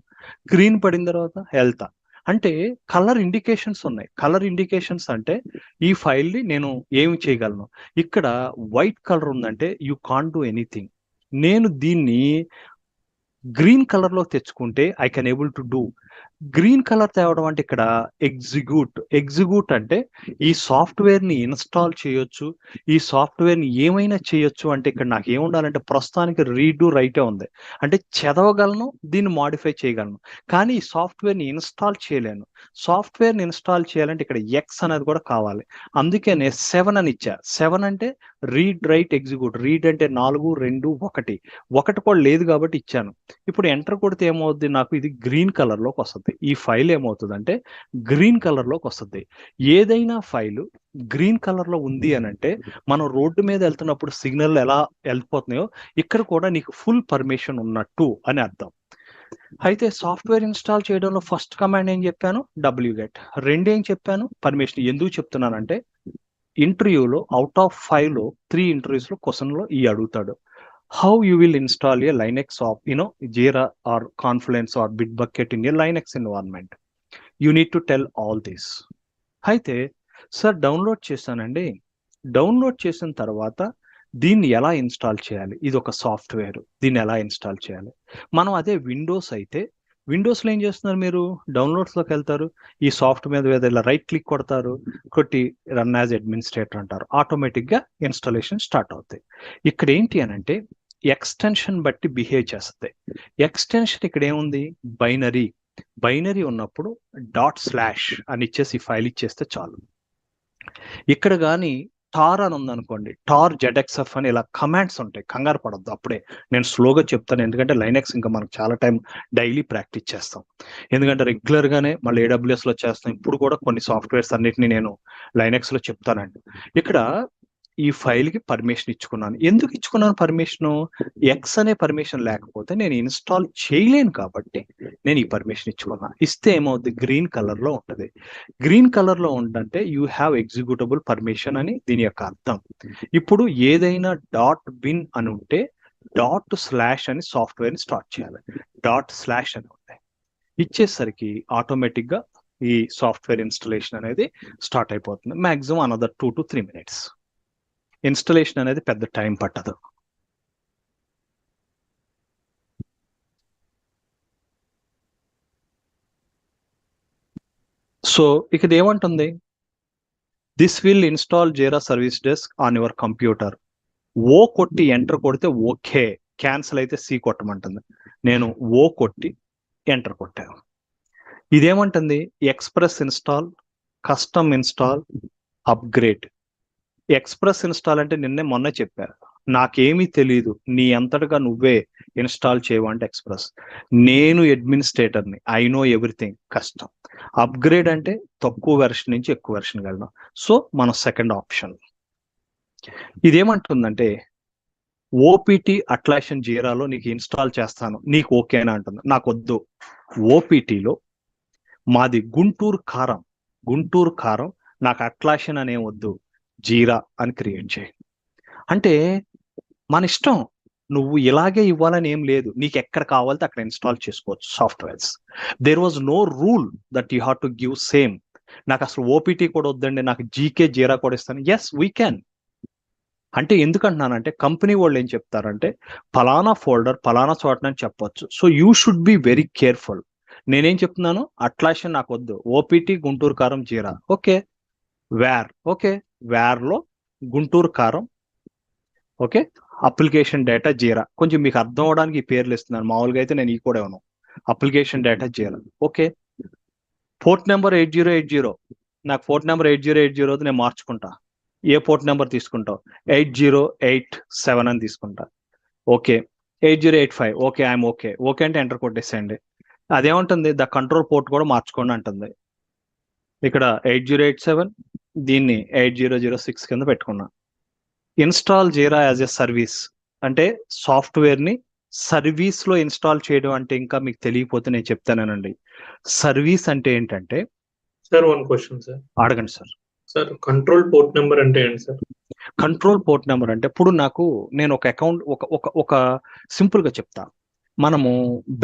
గ్రీన్ పడిన తర్వాత వెళ్తా. అంటే కలర్ ఇండికేషన్స్ ఉన్నాయి. కలర్ ఇండికేషన్స్ అంటే ఈ ఫైల్ని నేను ఏమి చేయగలను. ఇక్కడ వైట్ కలర్ ఉందంటే యూ కాంట్ డూ ఎనీథింగ్. నేను దీన్ని గ్రీన్ కలర్ లో తెచ్చుకుంటే I can able to do. Green colour తేవడం అంటే ఇక్కడ ఎగ్జిక్యూట్ అంటే ఈ సాఫ్ట్వేర్ ని ఇన్స్టాల్ చేయొచ్చు, ఈ సాఫ్ట్వేర్ ని ఏమైనా చేయొచ్చు. అంటే ఇక్కడ నాకు ఏముండాలంటే ప్రస్తుతానికి రీడ్ రైటే ఉంది, అంటే చదవగలను, దీన్ని మాడిఫై చేయగలను, కానీ ఈ సాఫ్ట్వేర్ ని ఇన్స్టాల్ చేయలేను. సాఫ్ట్వేర్ ని ఇన్స్టాల్ చేయాలంటే ఇక్కడ ఎక్స్ అనేది కూడా కావాలి. అందుకే నేను 7 అని ఇచ్చా. 7 అంటే రీడ్ రైట్ ఎగ్జిక్యూట్. రీడ్ అంటే 4 2 1 కూడా లేదు కాబట్టి ఇచ్చాను. ఇప్పుడు ఎంటర్ కొడితే ఏమవుద్ది? నాకు ఇది గ్రీన్ కలర్ లోకి వస్తుంది. ఈ ఫైల్ ఏమవుతుందంటే గ్రీన్ కలర్ లోకి వస్తుంది. ఏదైనా ఫైలు గ్రీన్ కలర్ లో ఉంది అని అంటే మనం రోడ్డు మీద వెళ్తున్నప్పుడు సిగ్నల్ ఎలా వెళ్ళిపోతున్నాయో ఇక్కడ కూడా నీకు ఫుల్ పర్మిషన్ ఉన్నట్టు అని అర్థం. అయితే సాఫ్ట్వేర్ ఇన్స్టాల్ చేయడంలో ఫస్ట్ కమాండ్ ఏం చెప్పాను? wget. రెండేం చెప్పాను? పర్మిషన్. ఎందుకు చెప్తున్నానంటే ఇంటర్వ్యూలో అవుట్ ఆఫ్ 5లో 3 ఇంటర్వ్యూస్ లో క్వశ్చన్ లో ఈ అడుగుతాడు. How you will install a Linux of Jira or Confluence or Bitbucket in a Linux environment? You need to tell all this. అయితే సార్ డౌన్లోడ్ చేశానండి. డౌన్లోడ్ చేసిన తర్వాత దీన్ని ఎలా ఇన్స్టాల్ చేయాలి? ఇది ఒక సాఫ్ట్వేర్, దీన్ని ఎలా ఇన్స్టాల్ చేయాలి? మనం అదే విండోస్ అయితే, విండోస్లో ఏం చేస్తున్నారు మీరు? డౌన్లోడ్స్లోకి వెళ్తారు, ఈ సాఫ్ట్వేర్ మీద ఇలా రైట్ క్లిక్ కొడతారు, కొట్టి రన్ యాజ్ అడ్మినిస్ట్రేటర్ అంటారు, ఆటోమేటిక్గా ఇన్స్టాలేషన్ స్టార్ట్ అవుతాయి. ఇక్కడ ఏంటి అని అంటే ఎక్స్టెన్షన్ బట్టి బిహేవ్ చేస్తుంది. ఎక్స్టెన్షన్ ఇక్కడ ఏముంది? బైనరీ ఉన్నప్పుడు ./ అని ఇచ్చేసి ఫైల్ ఇచ్చేస్తే చాలు. ఇక్కడ కానీ టార్ అని ఉందనుకోండి, టార్ ZXF అని ఇలా కమాండ్స్ ఉంటాయి. కంగారు పడద్దు, అప్పుడే నేను స్లోగా చెప్తాను. ఎందుకంటే లైనక్స్ ఇంకా మనకు చాలా టైం డైలీ ప్రాక్టీస్ చేస్తాం. ఎందుకంటే రెగ్యులర్గానే మళ్ళీ AWSలో చేస్తాం. ఇప్పుడు కూడా కొన్ని సాఫ్ట్వేర్స్ అన్నిటిని నేను లైనక్స్లో చెప్తానండి. ఇక్కడ ఈ ఫైల్కి పర్మిషన్ ఇచ్చుకున్నాను. ఎందుకు ఇచ్చుకున్నాను పర్మిషను? ఎక్స్ అనే పర్మిషన్ లేకపోతే నేను ఇన్స్టాల్ చేయలేను కాబట్టి నేను ఈ పర్మిషన్ ఇచ్చుకున్నా. ఇస్తే ఏమవుద్ది? గ్రీన్ కలర్లో ఉంటుంది. గ్రీన్ కలర్లో ఉందంటే యూ హ్యావ్ ఎగ్జిక్యూటబుల్ పర్మిషన్ అని దీని యొక్క అర్థం. ఇప్పుడు ఏదైనా .bin అని ఉంటే ./ అని సాఫ్ట్వేర్ని స్టార్ట్ చేయాలి. ./ అని ఉంటాయి. ఇచ్చేసరికి ఆటోమేటిక్గా ఈ సాఫ్ట్వేర్ ఇన్స్టాలేషన్ అనేది స్టార్ట్ అయిపోతుంది. Maximum another 2 to 3 minutes. Installation అనేది పెద్ద టైం పట్టదు. సో ఇక్కడ ఏమంటుంది? This will install Jira service desk on your computer. O కొట్టి ఎంటర్ కొడితే ఓకే, క్యాన్సిల్ అయితే సి కొట్టమంటుంది. నేను ఓ కొట్టి ఎంటర్ కొట్టాను. ఇదేమంటుంది? Express install, custom install, upgrade. Express install అంటే మొన్న చెప్పారు, నాకేమీ తెలియదు, నీ అంతటగా నువ్వే ఇన్స్టాల్ చేయవంటే ఎక్స్ప్రెస్. నేను అడ్మినిస్ట్రేటర్ని, ఐ నో ఎవ్రీథింగ్. కష్టం. అప్గ్రేడ్ అంటే తక్కువ వెర్షన్ నుంచి ఎక్కువ వెర్షన్ వెళ్ళడం. సో మన సెకండ్ ఆప్షన్. ఇదేమంటుందంటే ఓపీటీ అట్లాషన్ జీరాలో నీకు ఇన్స్టాల్ చేస్తాను, నీకు ఓకేనా అంటుంది. నాకు వద్దు. ఓపీటీలో మాది గుంటూరు కారం, నాకు అట్లాషన్ అనే వద్దు, జీరా అని క్రియేట్ చేయి. అంటే మన ఇష్టం, నువ్వు ఇలాగే ఇవ్వాలని ఏం లేదు, నీకు ఎక్కడ కావాలితే అక్కడ ఇన్స్టాల్ చేసుకోవచ్చు softwares. There was no rule that you have to give same. నాకు అసలు ఓపీటీ కూడా వద్దండి, నాకు జీకే జీరా కూడా ఇస్తాను. Yes we can. అంటే ఎందుకంటున్నానంటే కంపెనీ వాళ్ళు ఏం చెప్తారంటే ఫలానా ఫోల్డర్ ఫలానా చోటనని చెప్పొచ్చు. So you should be very careful. నేనేం చెప్తున్నాను? అట్లాషన్ నాకు వద్దు, OPT Guntur Karam Jira. Okay, var. Okay, వేర్లో Guntur Karam. Okay, application data Jira. కొంచెం మీకు అర్థం అవడానికి ఈ పేర్లు ఇస్తున్నాను, మామూలుగా అయితే నేను ఈ కూడా ఇవ్వను. Application data Jira. Okay, port number 8080. నాకు పోర్ట్ నెంబర్ 8080 నేను మార్చుకుంటా. ఏ పోర్ట్ నెంబర్ తీసుకుంటావు? 8087 అని తీసుకుంటా. Okay, 8085. Okay, I'm okay. Okay అంటే ఎంటర్ కొట్టేసేయండి. అదేమంటుంది, ద కంట్రోల్ పోర్ట్ కూడా మార్చుకోండి అంటుంది. ఇక్కడ 8087, దీన్ని 8006 కింద పెట్టుకున్నా. Install Jira as a service అంటే సాఫ్ట్వేర్ని సర్వీస్లో ఇన్స్టాల్ చేయడం అంటే, ఇంకా మీకు తెలియకపోతే నేను చెప్తానండి. సర్వీస్ అంటే ఏంటంటే, సార్ వన్ క్వశ్చన్ సార్. అడగండి sir. Sir control port number అంటే ఏంటి సార్? కంట్రోల్ పోర్ట్ నెంబర్ అంటే, ఇప్పుడు నేను ఒక అకౌంట్ ఒక సింపుల్గా చెప్తా. మనము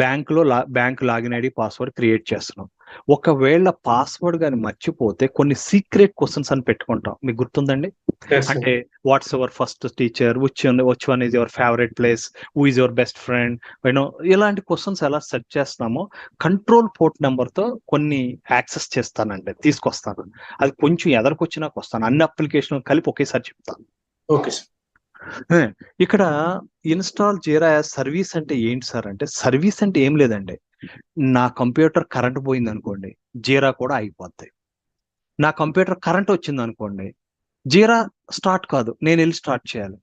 bank login ID password create చేస్తున్నాం. ఒకవేళ పాస్వర్డ్ కానీ మర్చిపోతే కొన్ని సీక్రెట్ క్వశ్చన్స్ అని పెట్టుకుంటాం. మీకు గుర్తుందండి? అంటే what's your first teacher, which one is your favourite place, who is your best friend, ఇలాంటి క్వశ్చన్స్ ఎలా సెర్చ్ చేస్తున్నామో కంట్రోల్ పోర్ట్ నెంబర్తో కొన్ని యాక్సెస్ చేస్తానండి, తీసుకొస్తాను. అది కొంచెం ఎదరికొచ్చినాక వస్తాను, అన్ని అప్లికేషన్ కలిపి ఒకేసారి చెప్తాను. Okay sir. ఇక్కడ ఇన్స్టాల్ జీరా యాజ్ సర్వీస్ అంటే ఏంటి సార్ అంటే, సర్వీస్ అంటే ఏం లేదండి. నా కంప్యూటర్ కరెంట్ పోయింది అనుకోండి, జీరా కూడా అయిపోద్ది. నా కంప్యూటర్ కరెంట్ వచ్చింది అనుకోండి, జీరా స్టార్ట్ కాదు, నేను వెళ్ళి స్టార్ట్ చేయాలి.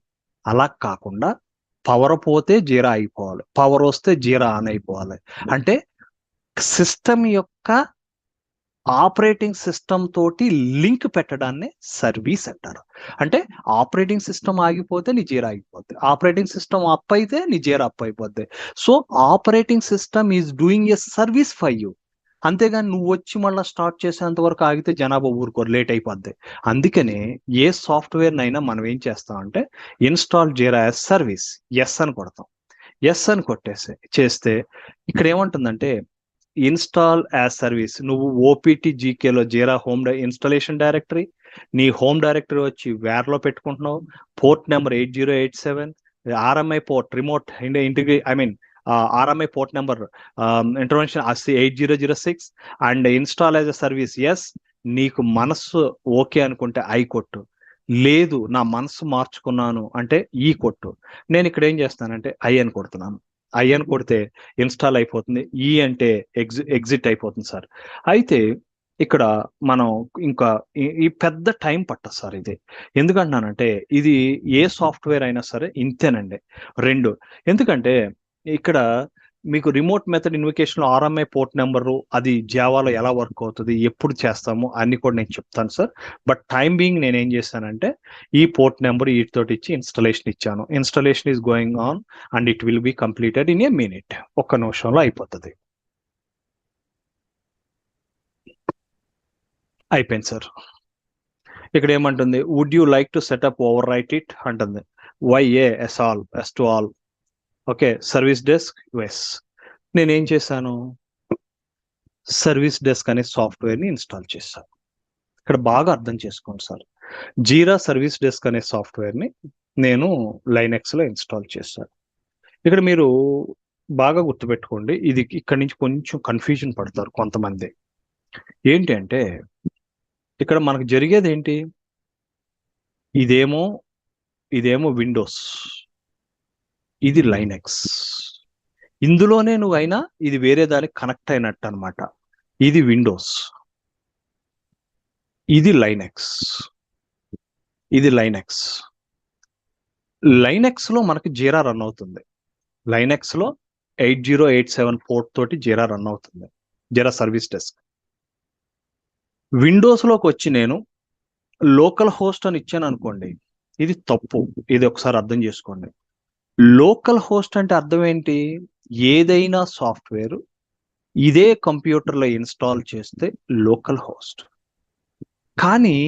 అలా కాకుండా పవర్ పోతే జీరా అయిపోవాలి, పవర్ వస్తే జీరా ఆన్ అయిపోవాలి. అంటే సిస్టమ్ యొక్క ఆపరేటింగ్ సిస్టమ్ తోటి లింక్ పెట్టడాన్ని సర్వీస్ అంటారు. అంటే ఆపరేటింగ్ సిస్టమ్ ఆగిపోతే నీ జీరా ఆగిపోద్ది, ఆపరేటింగ్ సిస్టమ్ అప్ అయితే నీ జీరా అప్ అయిపోద్ది. So operating system is doing a service for you. అంతేగాని నువ్వు వచ్చి మళ్ళీ స్టార్ట్ చేసేంత వరకు ఆగితే జనాభా ఊరుకోరు, లేట్ అయిపోద్ది. అందుకనే ఏ సాఫ్ట్వేర్నైనా మనం ఏం చేస్తామంటే, install Jira as service, yes అని కొడతాం. ఎస్ అని చేస్తే ఇక్కడ ఏమంటుందంటే, ఇన్స్టాల్ యాజ్ సర్వీస్. నువ్వు ఓపీటీ జీకేలో జీరా హోమ్ ఇన్స్టాలేషన్ డైరెక్టరీ, నీ హోమ్ డైరెక్టరీ వచ్చి వేర్లో పెట్టుకుంటున్నావు. Port number 8087, RMI port remote RMI port number intervention 8006 and install as a service. Yes, నీకు మనస్సు ఓకే అనుకుంటే ఐ కొట్టు, లేదు నా మనసు మార్చుకున్నాను అంటే ఈ కొట్టు. నేను ఇక్కడ ఏం చేస్తానంటే ఐ అని కొడుతున్నాను. ఐ అని కొడితే ఇన్స్టాల్ అయిపోతుంది, ఈ అంటే ఎగ్జిట్ అయిపోతుంది సార్. అయితే ఇక్కడ మనం ఇంకా ఈ పెద్ద టైం పట్టదు సార్ ఇది. ఎందుకంటున్నానంటే, ఇది ఏ సాఫ్ట్వేర్ అయినా సరే ఇంతేనండి. రెండు, ఎందుకంటే ఇక్కడ మీకు remote method invocation RMI port number అది జావాలో ఎలా వర్క్ అవుతుంది, ఎప్పుడు చేస్తాము అన్ని కూడా నేను చెప్తాను సార్. బట్ టైం బీయింగ్ నేను ఏం చేశానంటే, ఈ పోర్ట్ నెంబర్ వీటితోటి ఇచ్చి ఇన్స్టాలేషన్ ఇచ్చాను. Installation is going on and it will be completed in a minute. ఒక్క నిమిషంలో అయిపోతుంది. అయిపోయింది సార్. ఇక్కడ ఏమంటుంది, would you like to setup overwrite it అంటుంది. Y A yes all yes to all. Okay, service desk yes. నేనేం చేశాను, service desk అనే సాఫ్ట్వేర్ని ఇన్స్టాల్ చేశాను. ఇక్కడ బాగా అర్థం చేసుకోండి సార్. జీరా సర్వీస్ డెస్క్ అనే సాఫ్ట్వేర్ని నేను లైనెక్స్లో ఇన్స్టాల్ చేశాను. ఇక్కడ మీరు బాగా గుర్తుపెట్టుకోండి, ఇది ఇక్కడ నుంచి కొంచెం కన్ఫ్యూజన్ పడతారు కొంతమంది. ఏంటి అంటే, ఇక్కడ మనకు జరిగేది ఏంటి, ఇదేమో విండోస్, ఇది లైనెక్స్. ఇందులోనే నువ్వైనా ఇది వేరే దానికి కనెక్ట్ అయినట్టు అనమాట. ఇది విండోస్, ఇది లైనెక్స్, ఇది లైనెక్స్. లైనెక్స్లో మనకి జీరా రన్ అవుతుంది. లైనెక్స్లో 8087 పోర్ట్ తోటి జీరా రన్ అవుతుంది, జీరా సర్వీస్ డెస్క్. విండోస్లోకి వచ్చి నేను లోకల్ హోస్ట్ అని ఇచ్చాను అనుకోండి, ఇది తప్పు. ఇది ఒకసారి అర్థం చేసుకోండి. లోకల్ హోస్ట్ అంటే అర్థం ఏంటి, ఏదైనా సాఫ్ట్వేర్ ఇదే కంప్యూటర్లో ఇన్స్టాల్ చేస్తే లోకల్ హోస్ట్. కానీ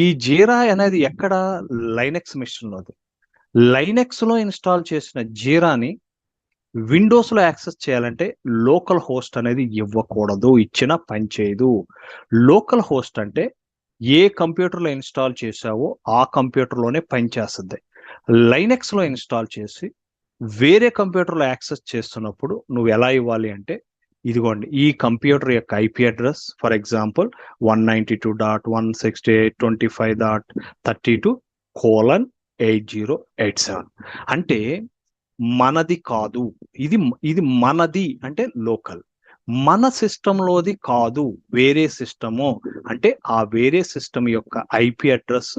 ఈ జీరా అనేది ఎక్కడ, లైనెక్స్ మిషన్లోది. లైనెక్స్లో ఇన్స్టాల్ చేసిన జీరాని విండోస్లో యాక్సెస్ చేయాలంటే లోకల్ హోస్ట్ అనేది ఇవ్వకూడదు, ఇచ్చిన పని చేయదు. లోకల్ హోస్ట్ అంటే ఏ కంప్యూటర్లో ఇన్స్టాల్ చేసావో ఆ కంప్యూటర్లోనే పనిచేస్తుంది. లైనెక్స్లో ఇన్స్టాల్ చేసి వేరే కంప్యూటర్లో యాక్సెస్ చేస్తున్నప్పుడు నువ్వు ఎలా ఇవ్వాలి అంటే, ఇదిగోండి ఈ కంప్యూటర్ యొక్క ఐపీ అడ్రస్, ఫర్ ఎగ్జాంపుల్ 192.168.25.32:, 8087. అంటే మనది కాదు, ఇది ఇది మనది అంటే లోకల్, మన సిస్టంలోది కాదు, వేరే సిస్టము అంటే ఆ వేరే సిస్టమ్ యొక్క ఐపీ అడ్రస్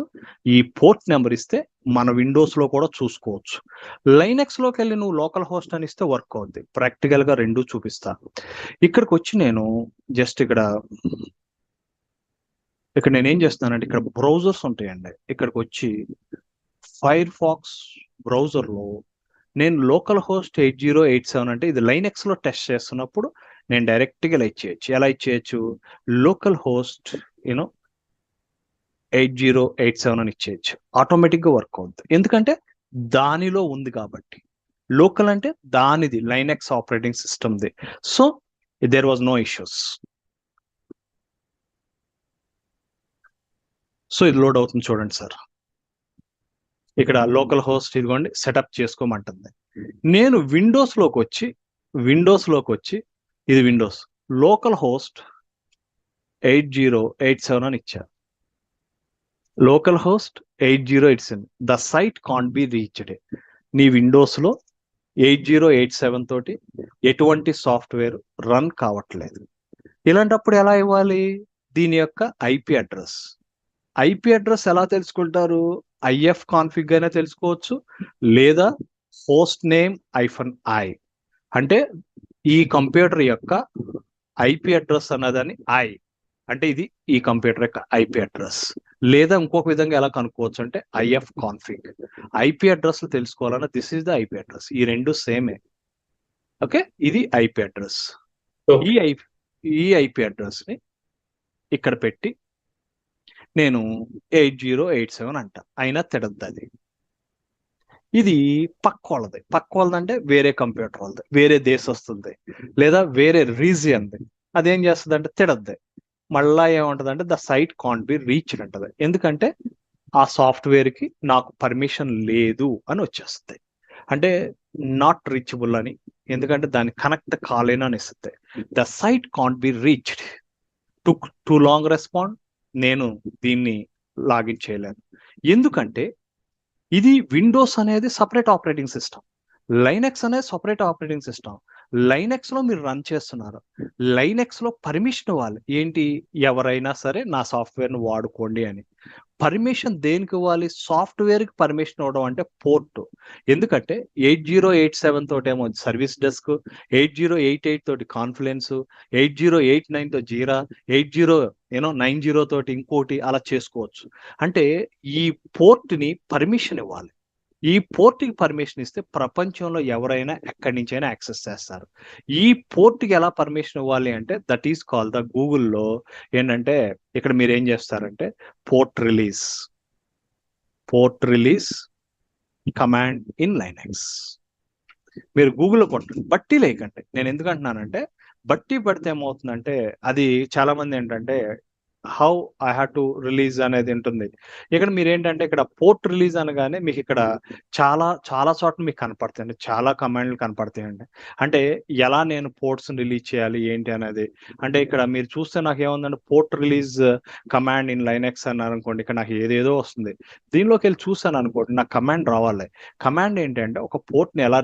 ఈ పోర్ట్ నెంబర్ ఇస్తే మన విండోస్ లో కూడా చూసుకోవచ్చు. లైనెక్స్ లోకి వెళ్ళి నువ్వు లోకల్ హోస్ట్ అని ఇస్తే వర్క్ అవుద్ది. ప్రాక్టికల్ గా రెండు చూపిస్తా. ఇక్కడికి వచ్చి నేను జస్ట్ ఇక్కడ నేనేం చేస్తున్నానంటే ఇక్కడ బ్రౌజర్స్ ఉంటాయండి. ఇక్కడికి వచ్చి ఫైర్ ఫాక్స్ బ్రౌజర్ లో నేను లోకల్ హోస్ట్ 8087 అంటే ఇది లైనెక్స్ లో టెస్ట్ చేస్తున్నప్పుడు నేను డైరెక్ట్ గా ఎలా ఇచ్చేయచ్చు లోకల్ హోస్ట్ 8087 అని ఇచ్చేయచ్చు. ఆటోమేటిక్ గా వర్క్ అవుతుంది, ఎందుకంటే దానిలో ఉంది కాబట్టి. లోకల్ అంటే దానిది లైనెక్స్ ఆపరేటింగ్ సిస్టమ్ది. So there was no issues. So ఇది లోడ్ అవుతుంది చూడండి సార్. ఇక్కడ లోకల్ హోస్ట్ ఇదిగోండి సెటప్ చేసుకోమంటుంది. నేను విండోస్ లోకి వచ్చి ఇది విండోస్ లోకల్ హోస్ట్ 8087 అని ఇచ్చా. Local host 8087 the site can't be reached. నీ విండోస్ లో 8087 తోటి ఎటువంటి సాఫ్ట్వేర్ రన్ కావట్లేదు. ఇలాంటప్పుడు ఎలా ఇవ్వాలి? దీని యొక్క ఐపీ అడ్రస్ ఎలా తెలుసుకుంటారు? ఐఎఫ్ కాన్ఫిగ్ అయినా తెలుసుకోవచ్చు, లేదా హోస్ట్ నేమ్ -i అంటే ఈ కంప్యూటర్ యొక్క ఐపీ అడ్రస్ అన్నదని అంటే ఇది ఈ కంప్యూటర్ యొక్క ఐపీ అడ్రస్. లేదా ఇంకొక విధంగా ఎలా కనుక్కోవచ్చు అంటే ఐఎఫ్ కాన్ఫిగ్. ఐపీ అడ్రస్ తెలుసుకోవాలన్నా this is the IP address. ఈ రెండు సేమే. ఓకే, ఇది ఐపీ అడ్రస్. ఈ ఐపీ అడ్రస్ ని ఇక్కడ పెట్టి నేను 8087 అంట, అయినా తిడద్దు అది. ఇది పక్క వాళ్ళది అంటే వేరే కంప్యూటర్ వాళ్ళది, వేరే దేశస్తులది, లేదా వేరే రీజియన్ది. అదేం చేస్తుంది అంటే తిడద్ది. మళ్ళా ఏముంటది అంటే the site can't be reached అంటది. ఎందుకంటే ఆ సాఫ్ట్వేర్ కి నాకు పర్మిషన్ లేదు అని వచ్చేస్తుంది. అంటే నాట్ రీచబుల్ అని, ఎందుకంటే దాన్ని కనెక్ట్ కాలేను అని ఇస్తుంది. The site can't be reached. Too long respond, నేను దీన్ని లాగిన్ చేయలేను. ఎందుకంటే ఇది విండోస్ అనేది సపరేట్ ఆపరేటింగ్ సిస్టమ్, లైనెక్స్ అనేది సపరేట్ ఆపరేటింగ్ సిస్టమ్. లైనెక్స్ లో మీరు రన్ చేస్తున్నారు, లైనెక్స్ లో పర్మిషన్ ఇవ్వాలి. ఏంటి? ఎవరైనా సరే నా సాఫ్ట్వేర్ ను వాడుకోండి అని. పర్మిషన్ దేనికి ఇవ్వాలి? సాఫ్ట్వేర్ కి పర్మిషన్ ఇవ్వడం అంటే పోర్ట్. ఎందుకంటే 8087 తోటేమో సర్వీస్ డెస్క్, 8088 తోటి కాన్ఫిడెన్స్, 8089 తో జీరా, 8090 తోటి ఇంకోటి అలా చేసుకోవచ్చు. అంటే ఈ పోర్ట్ ని పర్మిషన్ ఇవ్వాలి. ఈ పోర్ట్ కి పర్మిషన్ ఇస్తే ప్రపంచంలో ఎవరైనా ఎక్కడి నుంచి అయినా యాక్సెస్ చేస్తారు. ఈ పోర్ట్ కి ఎలా పర్మిషన్ ఇవ్వాలి అంటే దట్ ఈస్ కాల్ ద గూగుల్లో ఏంటంటే ఇక్కడ మీరు ఏం చేస్తారంటే port release command in Linux. మీరు గూగుల్లో కొట్టండి, బట్టి లేకండి. నేను ఎందుకు అంటున్నానంటే బట్టి పడితే ఏమవుతుందంటే అది చాలా మంది ఏంటంటే how I have to release అనేది ఉంటుంది. ఇక్కడ మీరు ఏంటంటే ఇక్కడ పోర్ట్ రిలీజ్ అనగానే మీకు ఇక్కడ చాలా చోట్ల మీకు కనపడతాయండి, చాలా కమాండ్లు కనపడతాయండి. అంటే ఎలా నేను పోర్ట్స్ రిలీజ్ చేయాలి ఏంటి అనేది. అంటే ఇక్కడ మీరు చూస్తే నాకు ఏముందంటే port release command in Linux అన్నారు అనుకోండి, ఇక్కడ నాకు ఏదేదో వస్తుంది. దీనిలోకి వెళ్ళి చూసాను అనుకోండి, నాకు కమాండ్ రావాలి. కమాండ్ ఏంటంటే ఒక పోర్ట్ ని ఎలా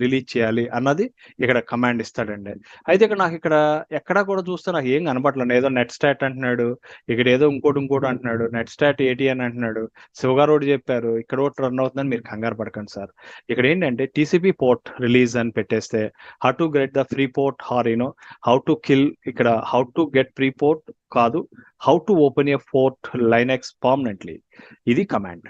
రిలీజ్ చేయాలి అన్నది ఇక్కడ కమాండ్ ఇస్తాడండి. అయితే ఇక్కడ నాకు ఇక్కడ ఎక్కడా కూడా చూస్తే నాకు ఏం కనపడలేదు. ఏదో నెట్ స్టాట్ అంటున్నాడు, ఇక్కడ ఏదో ఇంకోటి అంటున్నాడు, నెట్ స్టాట్ ATN అంటున్నాడు, శివగారు ఒకటి చెప్పారు, ఇక్కడ ఒకటి రన్ అవుతుందని మీరు కంగారు పడకండి సార్. ఇక్కడ ఏంటంటే TCP పోర్ట్ రిలీజ్ అని పెట్టేస్తే how to get the free port or how to kill, ఇక్కడ how to get free port కాదు, how to open a port Linux permanently. ఇది కమాండ్.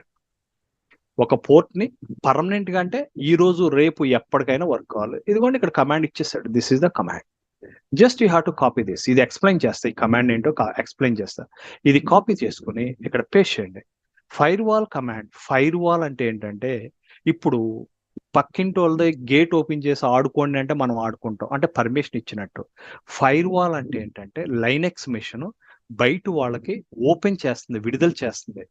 ఒక పోర్ట్ ని పర్మనెంట్ గా అంటే ఈ రోజు రేపు ఎప్పటికైనా వర్క్ కావాలి. ఇదిగోండి ఇక్కడ కమాండ్ ఇచ్చేసాడు, this is the command. Just you have to copy this. ఇది ఎక్స్ప్లెయిన్ చేస్తా, ఈ కమాండ్ ఏంటో ఎక్స్ప్లెయిన్ చేస్తా. ఇది కాపీ చేసుకుని ఇక్కడ పేస్ట్ చేయండి. Fire wall command. Fire wall అంటే ఏంటంటే ఇప్పుడు పక్కింటి వాళ్ళది గేట్ ఓపెన్ చేసి ఆడుకోండి అంటే మనం ఆడుకుంటాం, అంటే పర్మిషన్ ఇచ్చినట్టు. ఫైర్ వాల్ అంటే ఏంటంటే లైనెక్స్ మెషిన్ బయట వాళ్ళకి ఓపెన్ చేస్తుంది, విడుదల చేస్తుంది.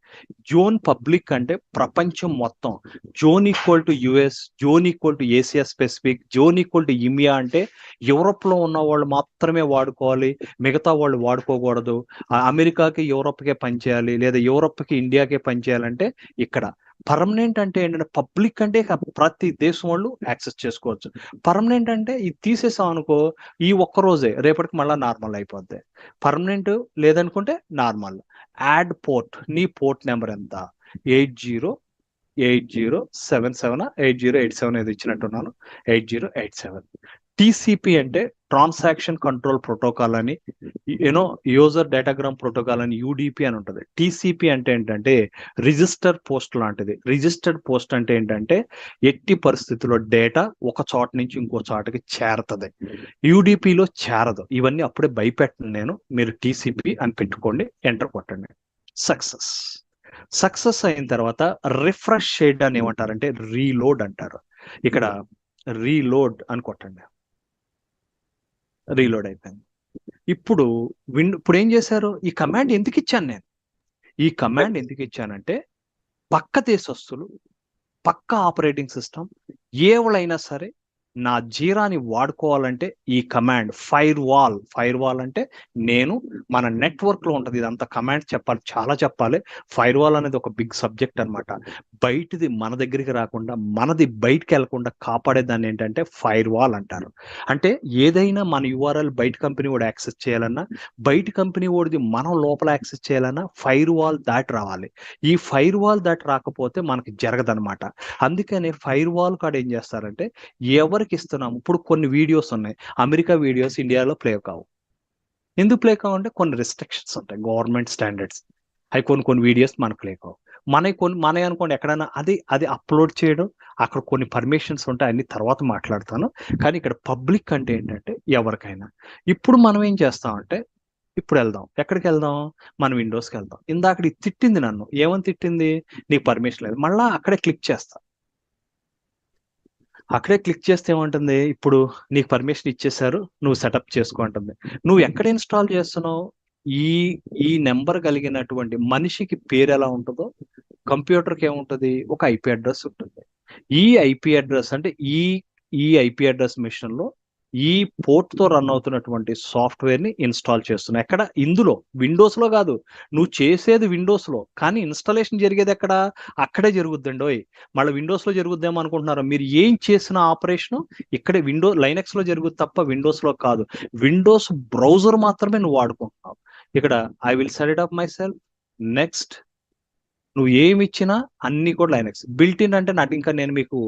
జోన్ పబ్లిక్ అంటే ప్రపంచం మొత్తం. Zone equal to US, zone equal to Asia specific, zone equal to EMEA అంటే యూరోప్ లో ఉన్న వాళ్ళు మాత్రమే వాడుకోవాలి, మిగతా వాళ్ళు వాడుకోకూడదు. అమెరికాకి యూరోప్కే పనిచేయాలి, లేదా యూరోప్కి ఇండియాకే పనిచేయాలంటే ఇక్కడ పర్మనెంట్ అంటే ఏంటంటే పబ్లిక్ అంటే ప్రతి దేశం వాళ్ళు యాక్సెస్ చేసుకోవచ్చు. పర్మనెంట్ అంటే ఇది తీసేసాం అనుకో ఈ ఒక్క రోజే, రేపటికి మళ్ళీ నార్మల్ అయిపోద్ది. పర్మనెంట్ లేదనుకుంటే నార్మల్. యాడ్ పోర్ట్, నీ పోర్ట్ నెంబర్ ఎంత? 8077 8087 ఏదో ఇచ్చినట్టున్నాను, 8087. టీసీపీ అంటే ట్రాన్సాక్షన్ కంట్రోల్ ప్రోటోకాల్ అని, యూనో యూజర్ డేటాగ్రామ్ ప్రోటోకాల్ అని, యూడిపి అని ఉంటుంది. టీసీపీ అంటే ఏంటంటే రిజిస్టర్ పోస్ట్ లాంటిది. రిజిస్టర్డ్ పోస్ట్ అంటే ఏంటంటే ఎట్టి పరిస్థితుల్లో డేటా ఒక చోట నుంచి ఇంకో చోటకి చేరుతుంది, యూడిపిలో చేరదు. ఇవన్నీ అప్పుడే భయపెట్టను నేను, మీరు టీసీపీ అని పెట్టుకోండి, ఎంటర్ కొట్టండి. సక్సెస్ అయిన తర్వాత రిఫ్రెష్ చేయడాన్ని ఏమంటారంటే రీలోడ్ అంటారు. ఇక్కడ రీలోడ్ అని కొట్టండి, రీలోడ్ అయిపోయింది. ఇప్పుడు ఏం చేశారు? ఈ కమాండ్ ఎందుకు ఇచ్చాను నేను? ఈ కమాండ్ ఎందుకు ఇచ్చానంటే పక్క దేశస్తులు, పక్క ఆపరేటింగ్ సిస్టమ్ ఏవైనా సరే నా జీరాని వాడుకోవాలంటే ఈ కమాండ్ ఫైర్ వాల్ అంటే నేను మన నెట్వర్క్ లో ఉంటది. ఇదంతా కమాండ్ చెప్పాలి, చాలా చెప్పాలి. ఫైర్ వాల్ అనేది ఒక బిగ్ సబ్జెక్ట్ అనమాట. బయటిది మన దగ్గరికి రాకుండా, మనది బయటికి వెళ్లకుండా కాపాడేదాన్ని ఏంటంటే ఫైర్ వాల్ అంటారు. అంటే ఏదైనా మన యూఆర్ఎల్ బయట కంపెనీ వాడు యాక్సెస్ చేయాలన్నా, బయట కంపెనీ వాడిది మనం లోపల యాక్సెస్ చేయాలన్నా ఫైర్ వాల్ దాటి రావాలి. ఈ ఫైర్ వాల్ దాటి రాకపోతే మనకి జరగదనమాట. అందుకని ఫైర్ వాల్ కాడ ఏం చేస్తారంటే ఎవరికి ఇస్తున్నాము. ఇప్పుడు కొన్ని వీడియోస్ ఉన్నాయి, అమెరికా వీడియోస్ ఇండియాలో ప్లే కావు. ఎందుకు ప్లే కావు అంటే కొన్ని రిస్ట్రిక్షన్స్ ఉంటాయి, గవర్నమెంట్ స్టాండర్డ్స్. అవి కొన్ని వీడియోస్ మనకు ప్లే కావు. మన అనుకోండి ఎక్కడైనా అది అప్లోడ్ చేయడం, అక్కడ కొన్ని పర్మిషన్స్ ఉంటాయి, అన్ని తర్వాత మాట్లాడతాను. కానీ ఇక్కడ పబ్లిక్ అంటే ఏంటంటే ఎవరికైనా. ఇప్పుడు మనం ఏం చేస్తామంటే ఇప్పుడు వెళ్దాం, ఎక్కడికి వెళ్దాం? మన విండోస్కి వెళ్దాం. ఇందాక ఇది తిట్టింది నన్ను, ఏమని తిట్టింది? నీకు పర్మిషన్ లేదు. మళ్ళా అక్కడే క్లిక్ చేస్తా. అక్కడే క్లిక్ చేస్తే ఏమంటుంది? ఇప్పుడు నీకు పర్మిషన్ ఇచ్చేసారు, నువ్వు సెటప్ చేసుకో అంటుంది. నువ్వు ఎక్కడ ఇన్స్టాల్ చేస్తున్నావు? ఈ నెంబర్ కలిగినటువంటి మనిషికి పేరు ఎలా ఉంటుందో కంప్యూటర్కి ఏముంటుంది? ఒక ఐపీ అడ్రస్ ఉంటుంది. ఈ ఐపీ అడ్రస్ అంటే ఈ ఐపీ అడ్రస్ మిషన్ లో ఈ పోర్ట్ తో రన్ అవుతున్నటువంటి సాఫ్ట్వేర్ ని ఇన్స్టాల్ చేస్తున్నా. ఎక్కడ? ఇందులో, విండోస్ లో కాదు. నువ్వు చేసేది విండోస్ లో, కానీ ఇన్స్టాలేషన్ జరిగేది ఎక్కడ? అక్కడే జరుగుద్దండోయ్. మళ్ళీ విండోస్ లో జరుగుద్దేమో అనుకుంటున్నారు. మీరు ఏం చేసిన ఆపరేషన్ ఇక్కడే లైనక్స్ లో జరుగుద్ది తప్ప విండోస్ లో కాదు. విండోస్ బ్రౌజర్ మాత్రమే నువ్వు వాడుకుంటున్నావు. ఇక్కడ I will set it up my self. Next, నువ్వు ఏమి ఇచ్చినా అన్ని కూడా లైనక్స్ బిల్ట్ ఇన్. అంటే నాకు ఇంకా నేను మీకు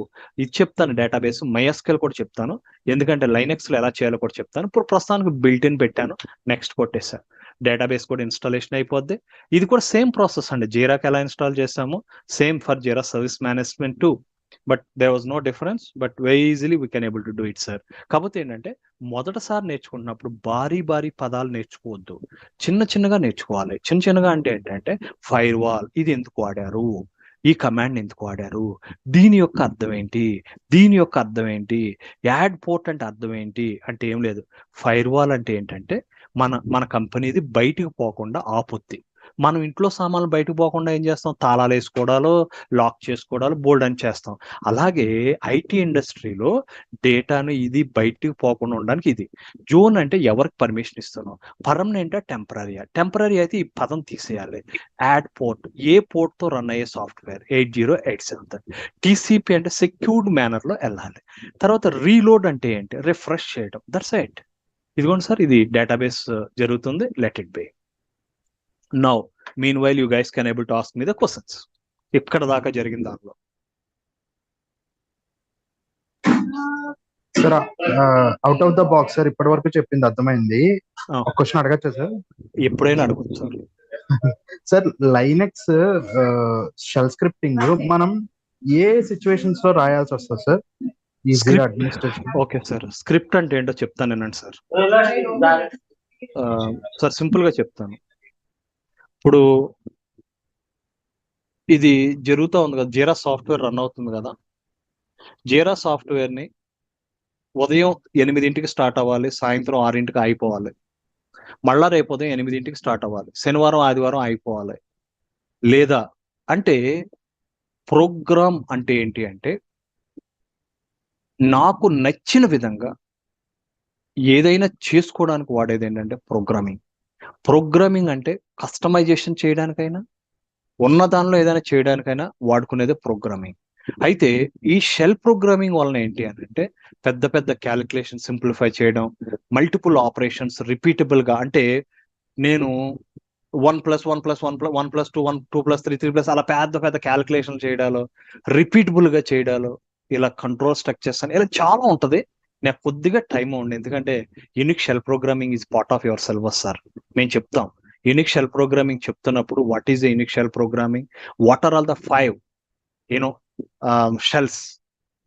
ఇది చెప్తాను, డేటాబేస్ MySQL కూడా చెప్తాను, ఎందుకంటే లైనక్స్ లో ఎలా చేయాలో కూడా చెప్తాను. ఇప్పుడు ప్రస్తుతానికి బిల్ట్ ఇన్ పెట్టాను, నెక్స్ట్ కొట్టేసాను. డేటాబేస్ కూడా ఇన్స్టాలేషన్ అయిపోద్ది. ఇది కూడా సేమ్ ప్రాసెస్ అండి, జీరాకి ఎలా ఇన్స్టాల్ చేసాము same for Jira service management too. But there was no difference, but very easily we can able to do it sir. కాకపోతే ఏంటంటే మొదటిసారి నేర్చుకుంటున్నప్పుడు భారీ పదాలు నేర్చుకోవద్దు, చిన్నగా నేర్చుకోవాలి. చిన్నగా అంటే ఏంటంటే ఫైర్ వాల్ ఇది ఎందుకు వాడారు, ఈ కమాండ్ ఎందుకు వాడారు, దీని యొక్క అర్థం ఏంటి, దీని యొక్క అర్థం ఏంటి, యాడ్ పోర్ట్ అంటే అర్థం ఏంటి అంటే ఏం లేదు. ఫైర్ వాల్ అంటే ఏంటంటే మన కంపెనీది బయటికి పోకుండా ఆపుద్ది. మనం ఇంట్లో సామాన్లు బయటకు పోకుండా ఏం చేస్తాం? తాళాలు వేసుకోవడాలు, లాక్ చేసుకోవడాలు, బోల్డ్ అని చేస్తాం. అలాగే ఐటీ ఇండస్ట్రీలో డేటాను ఇది బయటకు పోకుండా ఉండడానికి ఇది జోన్ అంటే ఎవరికి పర్మిషన్ ఇస్తున్నాం. పర్మనెంట్ టెంపరీ అయితే ఈ పదం తీసేయాలి. యాడ్ పోర్ట్, ఏ పోర్ట్ తో రన్ అయ్యే సాఫ్ట్వేర్ 8087. టీసీపీ అంటే సెక్యూర్డ్ మేనర్ లో వెళ్ళాలి. తర్వాత రీలోడ్ అంటే ఏంటి? రిఫ్రెష్ చేయడం. That's it. ఇదిగోండి సార్, ఇది డేటాబేస్ జరుగుతుంది. Let it be. Now, meanwhile, you guys can able to ask me the questions. ఇక్కడ దాకా జరిగిన దానిలో sir out of the box sir ఇప్పటి వరకు చెప్పింది అర్థమైంది. ఒక క్వశ్చన్ అడగచ్చా సార్? ఎప్పుడైనా అడగచ్చు sir. Sir Linux shell scripting మనం ఏ సిచ్యువేషన్స్ లో రాయాల్సి వస్తుంది సార్? ఈజీగా అడ్మినిస్ట్రేషన్. ఓకే సార్, స్క్రిప్ట్ అంటే ఏంటో చెప్తాను నేనండి సార్. సార్ సింపుల్ గా చెప్తాను. ఇప్పుడు ఇది జరుగుతూ ఉంది కదా, జీరా సాఫ్ట్వేర్ రన్ అవుతుంది కదా. జీరా సాఫ్ట్వేర్ ని ఉదయం 8ంటికి స్టార్ట్ అవ్వాలి, సాయంత్రం 6ంటికి అయిపోవాలి. మళ్ళా రేపు ఉదయం 8ంటికి స్టార్ట్ అవ్వాలి, శనివారం ఆదివారం అయిపోవాలి. లేదా అంటే ప్రోగ్రామ్ అంటే ఏంటి అంటే నాకు నచ్చిన విధంగా ఏదైనా చేసుకోవడానికి వాడేది ఏంటంటే ప్రోగ్రామింగ్ అంటే కస్టమైజేషన్ చేయడానికైనా, ఉన్న దానిలో ఏదైనా చేయడానికైనా వాడుకునేదే ప్రోగ్రామింగ్. అయితే ఈ షెల్ ప్రోగ్రామింగ్ వలన ఏంటి అని అంటే పెద్ద పెద్ద క్యాలిక్యులేషన్ సింప్లిఫై చేయడం, మల్టిపుల్ ఆపరేషన్స్ రిపీటబుల్ గా, అంటే నేను 1+1+1+1+2 2+3 3+ అలా పెద్ద పెద్ద క్యాలిక్యులేషన్ చేయడాలో, రిపీటబుల్ గా చేయడాలో, ఇలా కంట్రోల్ స్ట్రక్చర్స్ అని ఇలా చాలా ఉంటది. నాకు కొద్దిగా టైం ఉంది, ఎందుకంటే unix shell programming is part of your syllabus sir. మేము చెప్తాం యూనిక్ షెల్ ప్రోగ్రామింగ్ చెప్తున్నప్పుడు what is the unix shell programming, what are all the 5 shells,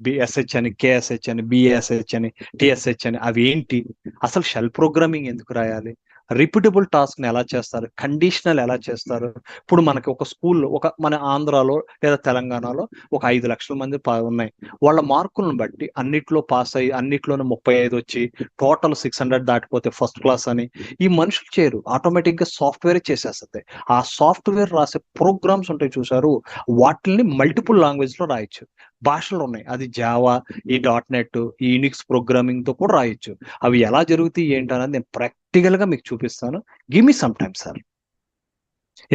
BSH అని, కేఎస్హెచ్ అని, బిఎస్హెచ్ అని, టిఎస్హెచ్ అని, అవి ఏంటి, అసలు షెల్ ప్రోగ్రామింగ్ ఎందుకు రాయాలి, రిపీటబుల్ టాస్క్ ని ఎలా చేస్తారు, కండిషనల్ ఎలా చేస్తారు. ఇప్పుడు మనకి ఒక స్కూల్లో, మన ఆంధ్రాలో లేదా తెలంగాణలో ఒక 5 లక్షల మంది ఉన్నాయి. వాళ్ళ మార్కులను బట్టి అన్నిట్లో పాస్ అయ్యి అన్నిట్లోనే 35 వచ్చి టోటల్ 600 దాటిపోతే ఫస్ట్ క్లాస్ అని ఈ మనుషులు చేయరు, ఆటోమేటిక్ గా సాఫ్ట్వేర్ చేసేస్తుంది. ఆ సాఫ్ట్వేర్ రాసే ప్రోగ్రామ్స్ ఉంటాయి చూసారు, వాటిని మల్టిపుల్ లాంగ్వేజ్ లో రాయొచ్చు. భాషలు ఉన్నాయి, అది జావా, ఈ .NET, ఈ యూనిక్స్ ప్రోగ్రామింగ్ తో కూడా రాయొచ్చు. అవి ఎలా జరుగుతాయి ఏంటనేది నేను ప్రాక్టికల్ గా మీకు చూపిస్తాను. Give me some time sir,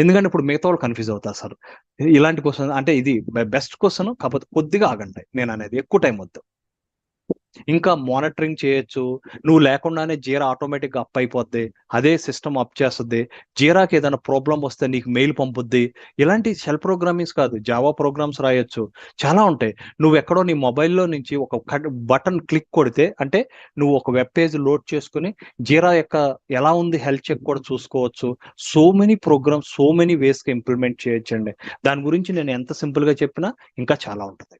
ఎందుకంటే ఇప్పుడు మిగతా వాళ్ళు కన్ఫ్యూజ్ అవుతారు సార్. ఇలాంటి క్వశ్చన్ అంటే ఇది బెస్ట్ క్వశ్చన్, కాకపోతే కొద్దిగా ఆగండి, నేను అనేది ఎక్కువ టైం వద్దు. ఇంకా మానిటరింగ్ చేయొచ్చు, నువ్వు లేకుండానే జీరా ఆటోమేటిక్ గా అప్ అయిపోద్ది, అదే సిస్టమ్ అప్ చేస్తుంది. జీరాకి ఏదైనా ప్రాబ్లం వస్తే నీకు మెయిల్ పంపుద్ది. ఇలాంటి షెల్ ప్రోగ్రామింగ్స్ కాదు, జావా ప్రోగ్రామ్స్ రాయొచ్చు, చాలా ఉంటాయి. నువ్వు ఎక్కడో నీ మొబైల్లో నుంచి ఒక బటన్ క్లిక్ కొడితే, అంటే నువ్వు ఒక వెబ్ పేజ్ లోడ్ చేసుకుని జీరా యొక్క ఎలా ఉంది హెల్త్ చెక్ కూడా చూసుకోవచ్చు. So many programs, so many ways కి ఇంప్లిమెంట్ చేయొచ్చండి. దాని గురించి నేను ఎంత సింపుల్ గా చెప్పినా ఇంకా చాలా ఉంటుంది.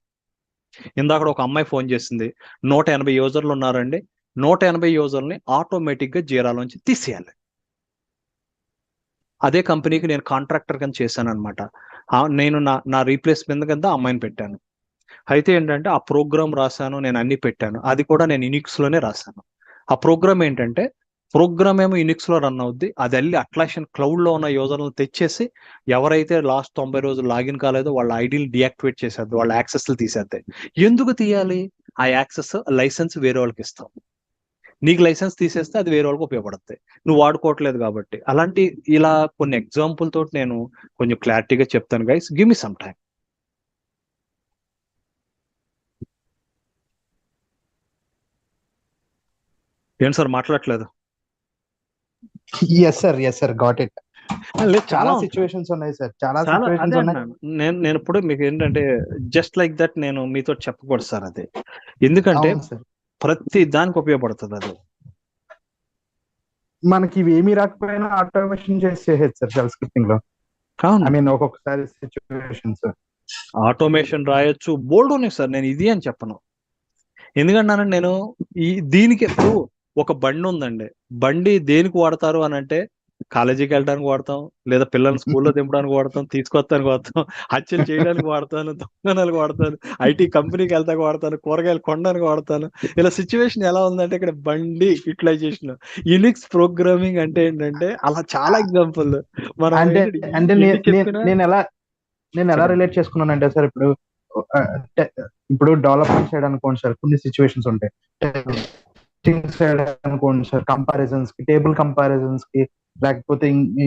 ఇందాక ఒక అమ్మాయి ఫోన్ చేసింది, 180 యూజర్లు ఉన్నారండి, 180 యూజర్ని ఆటోమేటిక్ గా జీరాలోంచి తీసేయాలి. అదే కంపెనీకి నేను కాంట్రాక్టర్ కింద చేశాను అనమాట. నేను నా రీప్లేస్మెంట్ కింద అమ్మాయిని పెట్టాను. అయితే ఏంటంటే ఆ ప్రోగ్రామ్ రాశాను, నేను అన్ని పెట్టాను, అది కూడా నేను యూనిక్స్ లోనే రాశాను. ఆ ప్రోగ్రామ్ ఏంటంటే, ప్రోగ్రామ్ ఏమో యూనిక్స్ లో రన్ అవుద్ది, అది వెళ్ళి అట్లాషన్ క్లౌడ్ లో ఉన్న యూజర్లను తెచ్చేసి ఎవరైతే లాస్ట్ 90 రోజులు లాగిన్ కాలేదో వాళ్ళ ఐడీని డియాక్టివేట్ చేసేద్ది, వాళ్ళ యాక్సెస్లు తీసేద్ది. ఎందుకు తీయాలి? ఆ యాక్సెస్ లైసెన్స్ వేరే వాళ్ళకి ఇస్తాం, నీకు లైసెన్స్ తీసేస్తే అది వేరే వాళ్ళకి ఉపయోగపడుతుంది, నువ్వు వాడుకోవట్లేదు కాబట్టి. అలాంటి ఇలా కొన్ని ఎగ్జాంపుల్ తోటి నేను కొంచెం క్లారిటీగా చెప్తాను guys, give me some time. ఏం సార్ మాట్లాడట్లేదు? Yes sir got it. చాలా సిచ్యువేషన్స్ ఉన్నాయి సార్, చాలా సిచ్యువేషన్స్ ఉన్నాయి. నేను ఇప్పుడు మీకు ఏంటంటే జస్ట్ లైక్ దట్ నేను మీతో చెప్పకూడదు సార్ అది, ఎందుకంటే ప్రతి దానికి ఉపయోగపడుతుంది అది. మనకి ఇవి ఏమీ రాకపోయినా ఆటోమేషన్ చేసేది సార్ షెల్ స్క్రిప్టింగ్ లో. ఐ మీన్ ఒక్కొక్కసారి సిచ్యువేషన్స్ ఆటోమేషన్ రాయొచ్చు, బోల్డ్ ఉన్నాయి సార్. నేను ఇది అని చెప్పను, ఎందుకంటే నేను దీనికి ఎప్పుడు ఒక బండి ఉందండి, బండి దేనికి వాడతారు అని అంటే కాలేజీకి వెళ్ళడానికి వాడతాం, లేదా పిల్లల్ని స్కూల్లో దింపడానికి వాడతాం, తీసుకొస్తానికి వాడతాం, హత్యలు చేయడానికి వాడతాను, దొంగనాలకు వాడతాను, ఐటీ కంపెనీకి వెళ్తానికి వాడతాను, కూరగాయలు కొనడానికి వాడతాను. ఇలా సిచ్యువేషన్ ఎలా ఉందంటే ఇక్కడ బండి యూటిలైజేషన్. యూనిక్స్ ప్రోగ్రామింగ్ అంటే ఏంటంటే అలా చాలా ఎగ్జాంపుల్ మనం అంటే నేను ఎలా రిలేట్ చేసుకున్నానంటే సార్, ఇప్పుడు డెవలప్మెంట్ సైడ్ అనుకోండి సార్, కొన్ని సిచ్యువేషన్స్ ఉంటాయి. సైడ్ అనుకోండి సార్, కంపారిజన్స్ కి, టేబుల్ కంపారిజన్స్ కి, లేకపోతే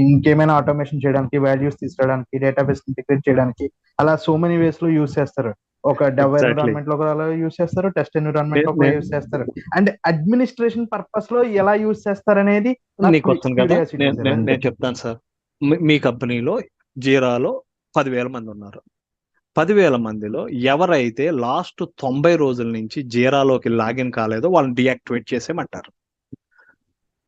ఇంకేమైనా ఆటోమేషన్ చేయడానికి, వాల్యూస్ తీసుకోవడానికి, డేటాబేస్ ఇంటిగ్రేట్ చేయడానికి, అలా సో మెనీ వేస్ లో యూజ్ చేస్తారు. ఒక డెవ్ ఎన్విరాన్మెంట్ లో కూడా యూజ్ చేస్తారు, టెస్ట్ ఎన్విరాన్మెంట్ లో కూడా యూజ్ చేస్తారు. అండ్ అడ్మినిస్ట్రేషన్ పర్పస్ లో ఎలా యూజ్ చేస్తారు అనేది నేను చెప్తాను సార్. మీ కంపెనీలో జీరాలో 10,000 మంది ఉన్నారు. 10,000 మందిలో ఎవరైతే లాస్ట్ 90 రోజుల నుంచి జీరాలోకి లాగిన్ కాలేదో వాళ్ళని డియాక్టివేట్ చేసేయమంటారు.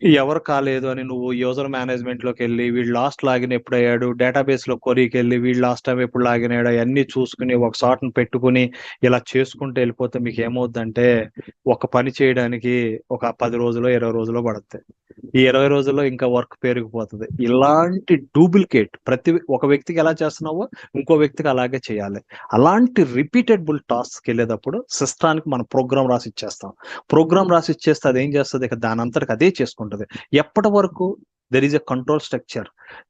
ఎవరు కాలేదు అని నువ్వు యూజర్ మేనేజ్మెంట్ లోకి వెళ్ళి వీడు లాస్ట్ లాగిన్ ఎప్పుడు అయ్యాడు, డేటాబేస్ లో కొరీకి వెళ్ళి వీడు లాస్ట్ టైం ఎప్పుడు లాగిన్ అయ్యాడు అన్ని చూసుకుని ఒక సార్ట్ని పెట్టుకుని ఇలా చేసుకుంటూ వెళ్ళిపోతే మీకు ఏమవుద్దంటే ఒక పని చేయడానికి ఒక 10 రోజులు 20 రోజులు పడుతుంది. ఈ 20 రోజుల్లో ఇంకా వర్క్ పెరిగిపోతుంది. ఇలాంటి డూప్లికేట్ ఒక వ్యక్తికి ఎలా చేస్తున్నావో ఇంకో వ్యక్తికి అలాగే చేయాలి. అలాంటి రిపీటెడబుల్ టాస్క్ వెళ్ళేటప్పుడు సిస్టానికి మనం ప్రోగ్రామ్ రాసి ఇచ్చేస్తాం. ప్రోగ్రామ్ రాసి ఇచ్చేస్తే అది ఏం చేస్తుంది, ఇక దాని అంతటికి అదే చేసుకుంటుంది. ఎప్పటి వరకు there is a control structure.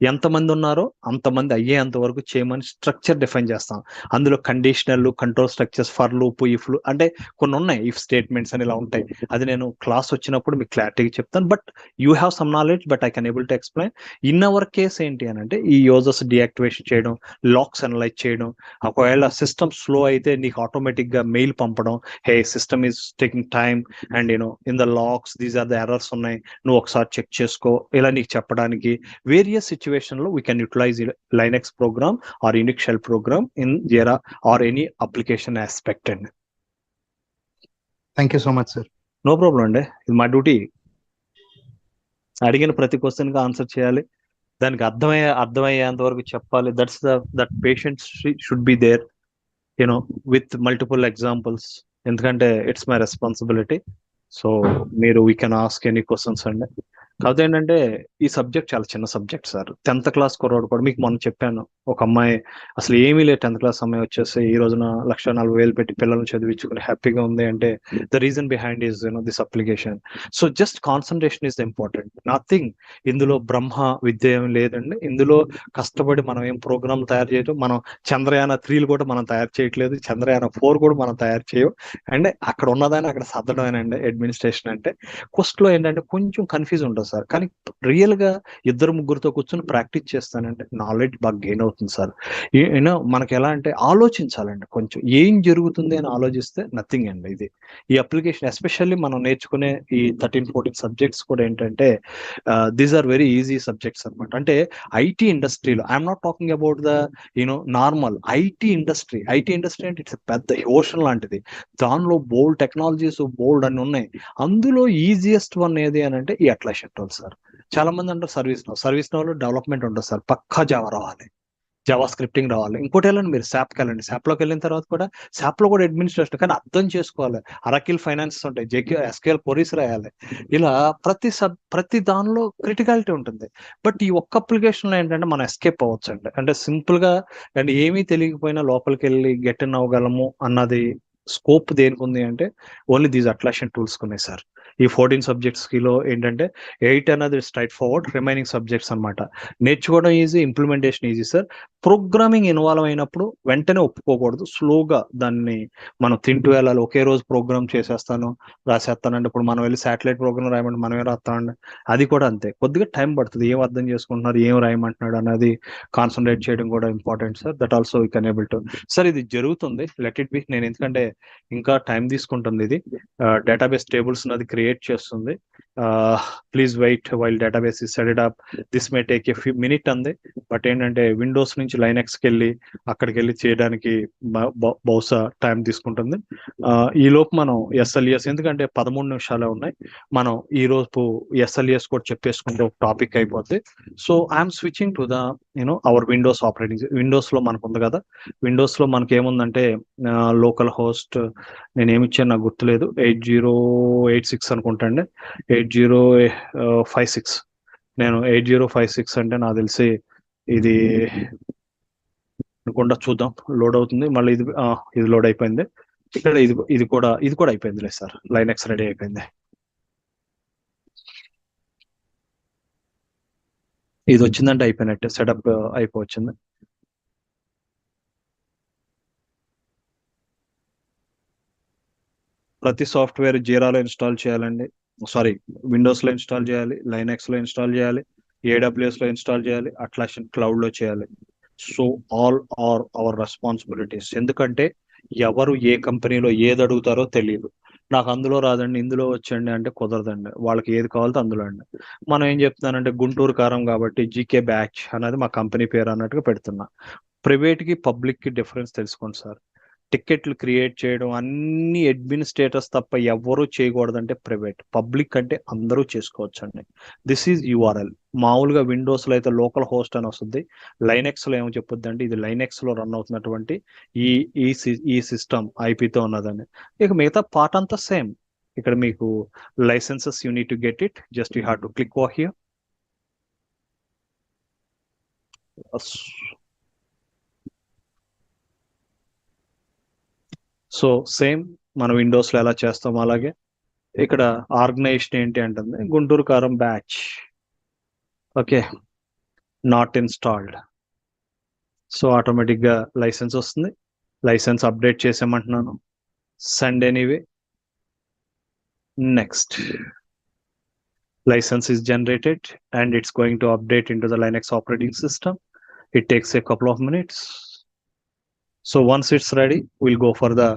ఎంతమంది ఉన్నారో అంతమంది అయ్యేంత వరకు చేయమని స్ట్రక్చర్ డిఫైన్ చేస్తాం. అందులో conditional control structures, for loop, if అంటే కొన్ని ఉన్నాయి, ఇఫ్ స్టేట్మెంట్స్ అని ఇలా ఉంటాయి. అది నేను క్లాస్ వచ్చినప్పుడు మీకు క్లారిటీగా చెప్తాను. But you have some knowledge, but I can able to explain. In our case ఏంటి అని అంటే ఈ యూజర్స్ డియాక్టివేషన్ చేయడం, లాక్స్ అనలైజ్ చేయడం, ఒకవేళ సిస్టమ్ స్లో అయితే నీకు ఆటోమేటిక్ గా మెయిల్ పంపడం, hey system is taking time and in the logs these are the errors ఉన్నాయి, నువ్వు ఒకసారి చెక్ చేసుకో, ఇలా నీకు చెప్పడానికి వేరియస్ సిచ్యువేషన్ లో we can utilize Linux program or Unix shell program in Jira or any application aspect అండి. Thank you so much sir. No problem అండి, ఇది మా డ్యూటీ. అడిగిన ప్రతి క్వశ్చన్ కి ఆన్సర్ చేయాలి, దానికి అర్థమయ్యేంత వరకు చెప్పాలి. That patients should be there with multiple examples, ఎందుకంటే ఇట్స్ మై రెస్పాన్సిబిలిటీ. సో మీరు we can ask any questions అండి. కాకపోతే ఏంటంటే ఈ సబ్జెక్ట్ చాలా చిన్న సబ్జెక్ట్ సార్. 10th క్లాస్ కుర్రాడు కూడా, మీకు మొన్న చెప్పాను, ఒక అమ్మాయి అసలు ఏమీ లేదు 10th క్లాస్ అమ్మాయి వచ్చేసి ఈ రోజున 1,40,000 పెట్టి పిల్లల్ని చదివించుకుని హ్యాపీగా ఉంది అంటే the reason behind is this application. So just concentration is important, nothing. ఇందులో బ్రహ్మ విద్య ఏం లేదండి. ఇందులో కష్టపడి మనం ఏం ప్రోగ్రామ్ తయారు చేయటం, మనం చంద్రయాన 3 కూడా మనం తయారు చేయట్లేదు, చంద్రయాన 4 కూడా మనం తయారు చేయం. అండ్ అక్కడ ఉన్నదాన్ని అక్కడ సర్దడమేనండి అడ్మినిస్ట్రేషన్ అంటే. క్వెస్ట్ లో ఏంటంటే కొంచెం కన్ఫ్యూజ్ ఉంటుంది సార్, కానీ రియల్ గా 2-3 కూర్చొని ప్రాక్టీస్ చేస్తానంటే నాలెడ్జ్ బాగా గెయిన్ అవుతుంది సార్. మనకి ఎలా అంటే ఆలోచించాలండి, కొంచెం ఏం జరుగుతుంది అని ఆలోచిస్తే నథింగ్ అండి. ఇది ఈ అప్లికేషన్ ఎస్పెషల్లీ మనం నేర్చుకునే ఈ 13-14 సబ్జెక్ట్స్ కూడా ఏంటంటే these are very easy subjects అనమాట. అంటే ఐటీ ఇండస్ట్రీలో, I'm not talking about the normal IT industry. IT industry అంటే ఇట్స్ పెద్ద ఓషన్ లాంటిది, దానిలో బోల్డ్ టెక్నాలజీస్ బోల్డ్ అన్ని ఉన్నాయి. అందులో ఈజియెస్ట్ వన్ ఏది అని అంటే ఈ అట్లాషన్ టూల్ సార్. చాలా మంది అంటారు సర్వీస్ నోలో డెవలప్మెంట్ ఉంటుంది సార్, పక్కా జావా రావాలి, జావా స్క్రిప్టింగ్ రావాలి. ఇంకోటి వెళ్ళండి, మీరు శాప్కి వెళ్ళండి, శాప్లోకి వెళ్ళిన తర్వాత కూడా శాప్లో కూడా అడ్మినిస్ట్రేషన్, కానీ అర్థం చేసుకోవాలి. అరకిల్ ఫైనాన్సెస్ ఉంటాయి, ఎస్క్యూఎల్ క్వరీస్ రాయాలి, ఇలా ప్రతి దానిలో క్రిటికాలిటీ ఉంటుంది. బట్ ఈ ఒక్క అప్లికేషన్లో ఏంటంటే మనం ఎస్కేప్ అవ్వచ్చు అండి. అంటే సింపుల్ గా అండ్ ఏమీ తెలియకపోయినా లోపలికి వెళ్ళి గెట్ ఇన్ అవ్వగలము అన్నది స్కోప్ దేనికి ఉంది అంటే ఓన్లీ దీస్ అట్లాషన్ టూల్స్ ఉన్నాయి సార్. ఈ 14 సబ్జెక్ట్స్ కిలో ఏంటంటే 8 అనేది స్ట్రైట్ ఫార్వర్డ్, రిమైనింగ్ సబ్జెక్ట్స్ అనమాట. నేర్చుకోవడం easy, implementation easy sir. Programming involve అయినప్పుడు వెంటనే ఒప్పుకోకూడదు, స్లోగా దాన్ని మనం తింటూ వెళ్ళాలి. ఒకే రోజు ప్రోగ్రామ్ చేసేస్తాను రాసేస్తానండి, ఇప్పుడు మనం వెళ్ళి శాటిలైట్ ప్రోగ్రామ్ రాయమంటే మనమే రాస్తామండి, అది కూడా అంతే, కొద్దిగా టైం పడుతుంది. ఏం అర్థం చేసుకుంటున్నారు, ఏం రాయమంటున్నాడు అనేది కాన్సన్ట్రేట్ చేయడం కూడా important sir. That also we can able to. Sir ఇది జరుగుతుంది, లెట్ ఇట్ బి. నేను ఎందుకంటే ఇంకా టైం తీసుకుంటుంది, ఇది డేటాబేస్ టేబుల్స్ అది క్రియేట్ చేస్తుంది. Please wait while database is set it up, this may take a few minute అంది. బట్ ఏంటంటే విండోస్ నుంచి లైనెక్స్కి వెళ్ళి అక్కడికి వెళ్ళి చేయడానికి బహుశా టైం తీసుకుంటుంది. ఈ లోపు మనం ఎస్ఎల్ఈఎస్, ఎందుకంటే 13 నిమిషాలే ఉన్నాయి, మనం ఈ రోజు ఎస్ఎల్ఈఎస్ కూడా చెప్పేసుకుంటే ఒక టాపిక్ అయిపోద్ది. So I'm switching to the our Windows operating. Windows లో మనకు ఉంది కదా, విండోస్ లో మనకి ఏముందంటే లోకల్ హోస్ట్, నేను ఏమి ఇచ్చాను నాకు గుర్తులేదు, 8086 అనుకుంటా అండి, 8056. నేను 8056 అంటే నాకు తెలిసి ఇది అనుకుంటా, చూద్దాం, లోడ్ అవుతుంది మళ్ళీ. ఇది లోడ్ అయిపోయింది ఇక్కడ, ఇది కూడా అయిపోయింది లేదు సార్, లైనెక్స్ రెడీ అయిపోయింది. ఇది వచ్చిందంటే అయిపోయినట్టే, సెటప్ అయిపోవచ్చింది. ప్రతి సాఫ్ట్వేర్ జీరాలో ఇన్స్టాల్ చేయాలండి, సారీ విండోస్ లో ఇన్స్టాల్ చేయాలి, లైనెక్స్ లో ఇన్స్టాల్ చేయాలి, AWS లో ఇన్స్టాల్ చేయాలి, అట్లాషన్ క్లౌడ్ లో చేయాలి. So all are our responsibilities. ఎందుకంటే ఎవరు ఏ కంపెనీలో ఏది అడుగుతారో తెలియదు. నాకు అందులో రాదండి, ఇందులో వచ్చండి అంటే కుదరదండి, వాళ్ళకి ఏది కావాలో అందులో అండి. మనం ఏం చెప్తున్నానంటే గుంటూరు కారం కాబట్టి జీకే బ్యాచ్ అనేది మా కంపెనీ పేరు అన్నట్టుగా పెడుతున్నా. ప్రైవేట్ కి పబ్లిక్ కి డిఫరెన్స్ తెలుసుకోండి సార్. టికెట్లు క్రియేట్ చేయడం అన్ని అడ్మినిస్ట్రేటర్స్ తప్ప ఎవరు చేయకూడదంటే ప్రైవేట్. పబ్లిక్ అంటే అందరూ చేసుకోవచ్చు అండి. This is URL. మామూలుగా విండోస్ లో అయితే లోకల్ హోస్ట్ అని వస్తుంది, లైనెక్స్ లో ఏమో చెప్పొద్దు అంటే ఇది లైనెక్స్ లో రన్ అవుతున్నటువంటి ఈ సిస్టమ్ ఐపీతో ఉన్నదని. ఇక మిగతా పార్ట్ అంతా సేమ్. ఇక్కడ మీకు licences you need to get it, just you have to click over here. So same మన విండోస్ లో ఎలా చేస్తాం అలాగే ఇక్కడ ఆర్గనైజేషన్ ఏంటి అంటుంది Guntur Karam batch. Okay, not installed. So ఆటోమేటిక్గా లైసెన్స్ వస్తుంది. లైసెన్స్ అప్డేట్ చేసామంటున్నాను. Send anyway. Next. License is generated and it's going to update into the Linux operating system. It takes a couple of minutes. So once it's ready, we'll go for the,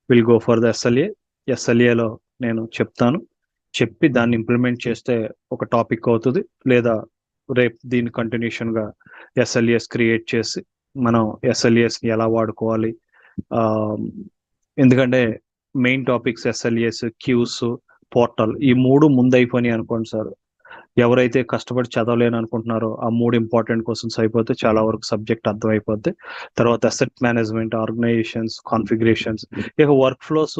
we'll go for the SLA. SLA లో నేను చెప్తాను. చెప్పి దాన్ని implement చేస్తే ఒక topic అవుతుంది, లేదా రేపు దీని కంటిన్యూషన్గా SLAs క్రియేట్ చేసి మనం SLAsని ఎలా వాడుకోవాలి. ఎందుకంటే main topics SLAs, queues, portal ఈ 3 ముందు అయిపోయినాయి అనుకోండి సార్. ఎవరైతే కష్టపడి చదవలేని అనుకుంటున్నారో ఆ 3 ఇంపార్టెంట్ క్వశ్చన్స్ అయిపోతే చాలా వరకు సబ్జెక్ట్ అర్థం అయిపోద్ది. తర్వాత అసెట్ మేనేజ్మెంట్, ఆర్గనైజేషన్స్, కాన్ఫిగరేషన్స్, ఇక వర్క్ ఫ్లోస్,